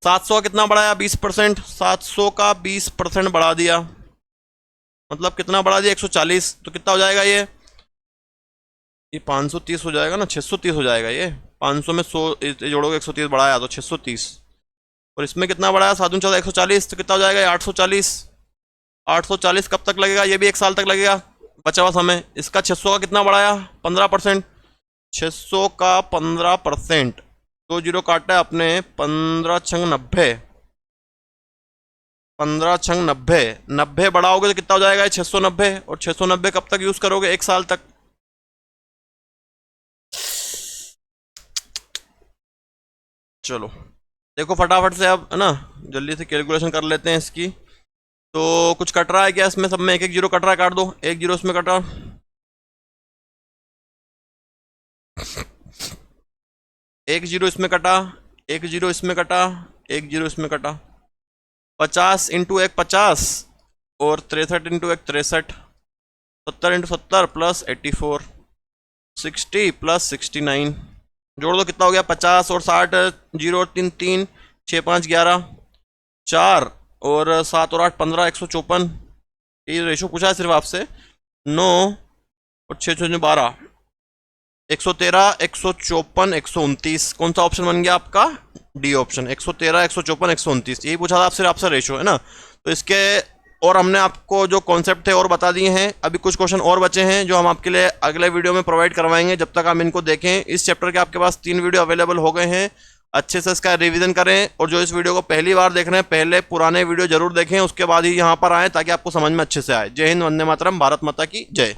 700 कितना बढ़ाया, 20%, 700 का 20% बढ़ा दिया, मतलब कितना बढ़ा दिया, 140। तो कितना हो जाएगा ये 530 हो जाएगा ना, 630 हो जाएगा ये। 500 में 100 जोड़ोगे, 130 बढ़ाया तो 630, और इसमें कितना बढ़ाया, 7 14 140, तो कितना हो जाएगा 840। 840 कब तक लगेगा, ये भी 1 साल तक लगेगा, बचा हुआ समय। इसका 600 का कितना बढ़ाया, 15%, 600 का 15%, 2 जीरो काटा है अपने, 15 छंग 90, 15 छंग 90, 90 बढ़ाओगे तो कितना हो जाएगा 690, और 690 कब तक यूज करोगे, 1 साल तक। चलो देखो फटाफट से अब, है ना, जल्दी से कैलकुलेशन कर लेते हैं इसकी। तो कुछ कट रहा है क्या इसमें? सब में एक एक जीरो कट रहा है, काट दो। एक जीरो इसमें कटा, एक जीरो इसमें कटा, एक जीरो इसमें कटा, एक जीरो इसमें कटा। 50 इंटू एक 50 और 63 इंटू एक 63, 70 इंटू 70 प्लस 84, 60 प्लस 69। जोड़ दो कितना हो गया? 50 और 60, जीरो तीन तीन, 6 5 11, 4 और 7 और 8 15, 154। ये रेशो पूछा है सिर्फ आपसे। 9 और 6 6 12, 113, 154, 129। कौन सा ऑप्शन बन गया आपका? D option, 113, 154, 129। यही पूछा था आपसे, आपसे रेशो, है ना। तो इसके और हमने आपको जो कॉन्सेप्ट थे और बता दिए हैं। अभी कुछ क्वेश्चन और बचे हैं जो हम आपके लिए अगले वीडियो में प्रोवाइड करवाएंगे। जब तक आप इनको देखें, इस चैप्टर के आपके पास 3 वीडियो अवेलेबल हो गए हैं। अच्छे से इसका रिवीजन करें, और जो इस वीडियो को पहली बार देख रहे हैं, पहले पुराने वीडियो जरूर देखें, उसके बाद ही यहाँ पर आएँ ताकि आपको समझ में अच्छे से आए। जय हिंद, वंदे मातरम, भारत माता की जय।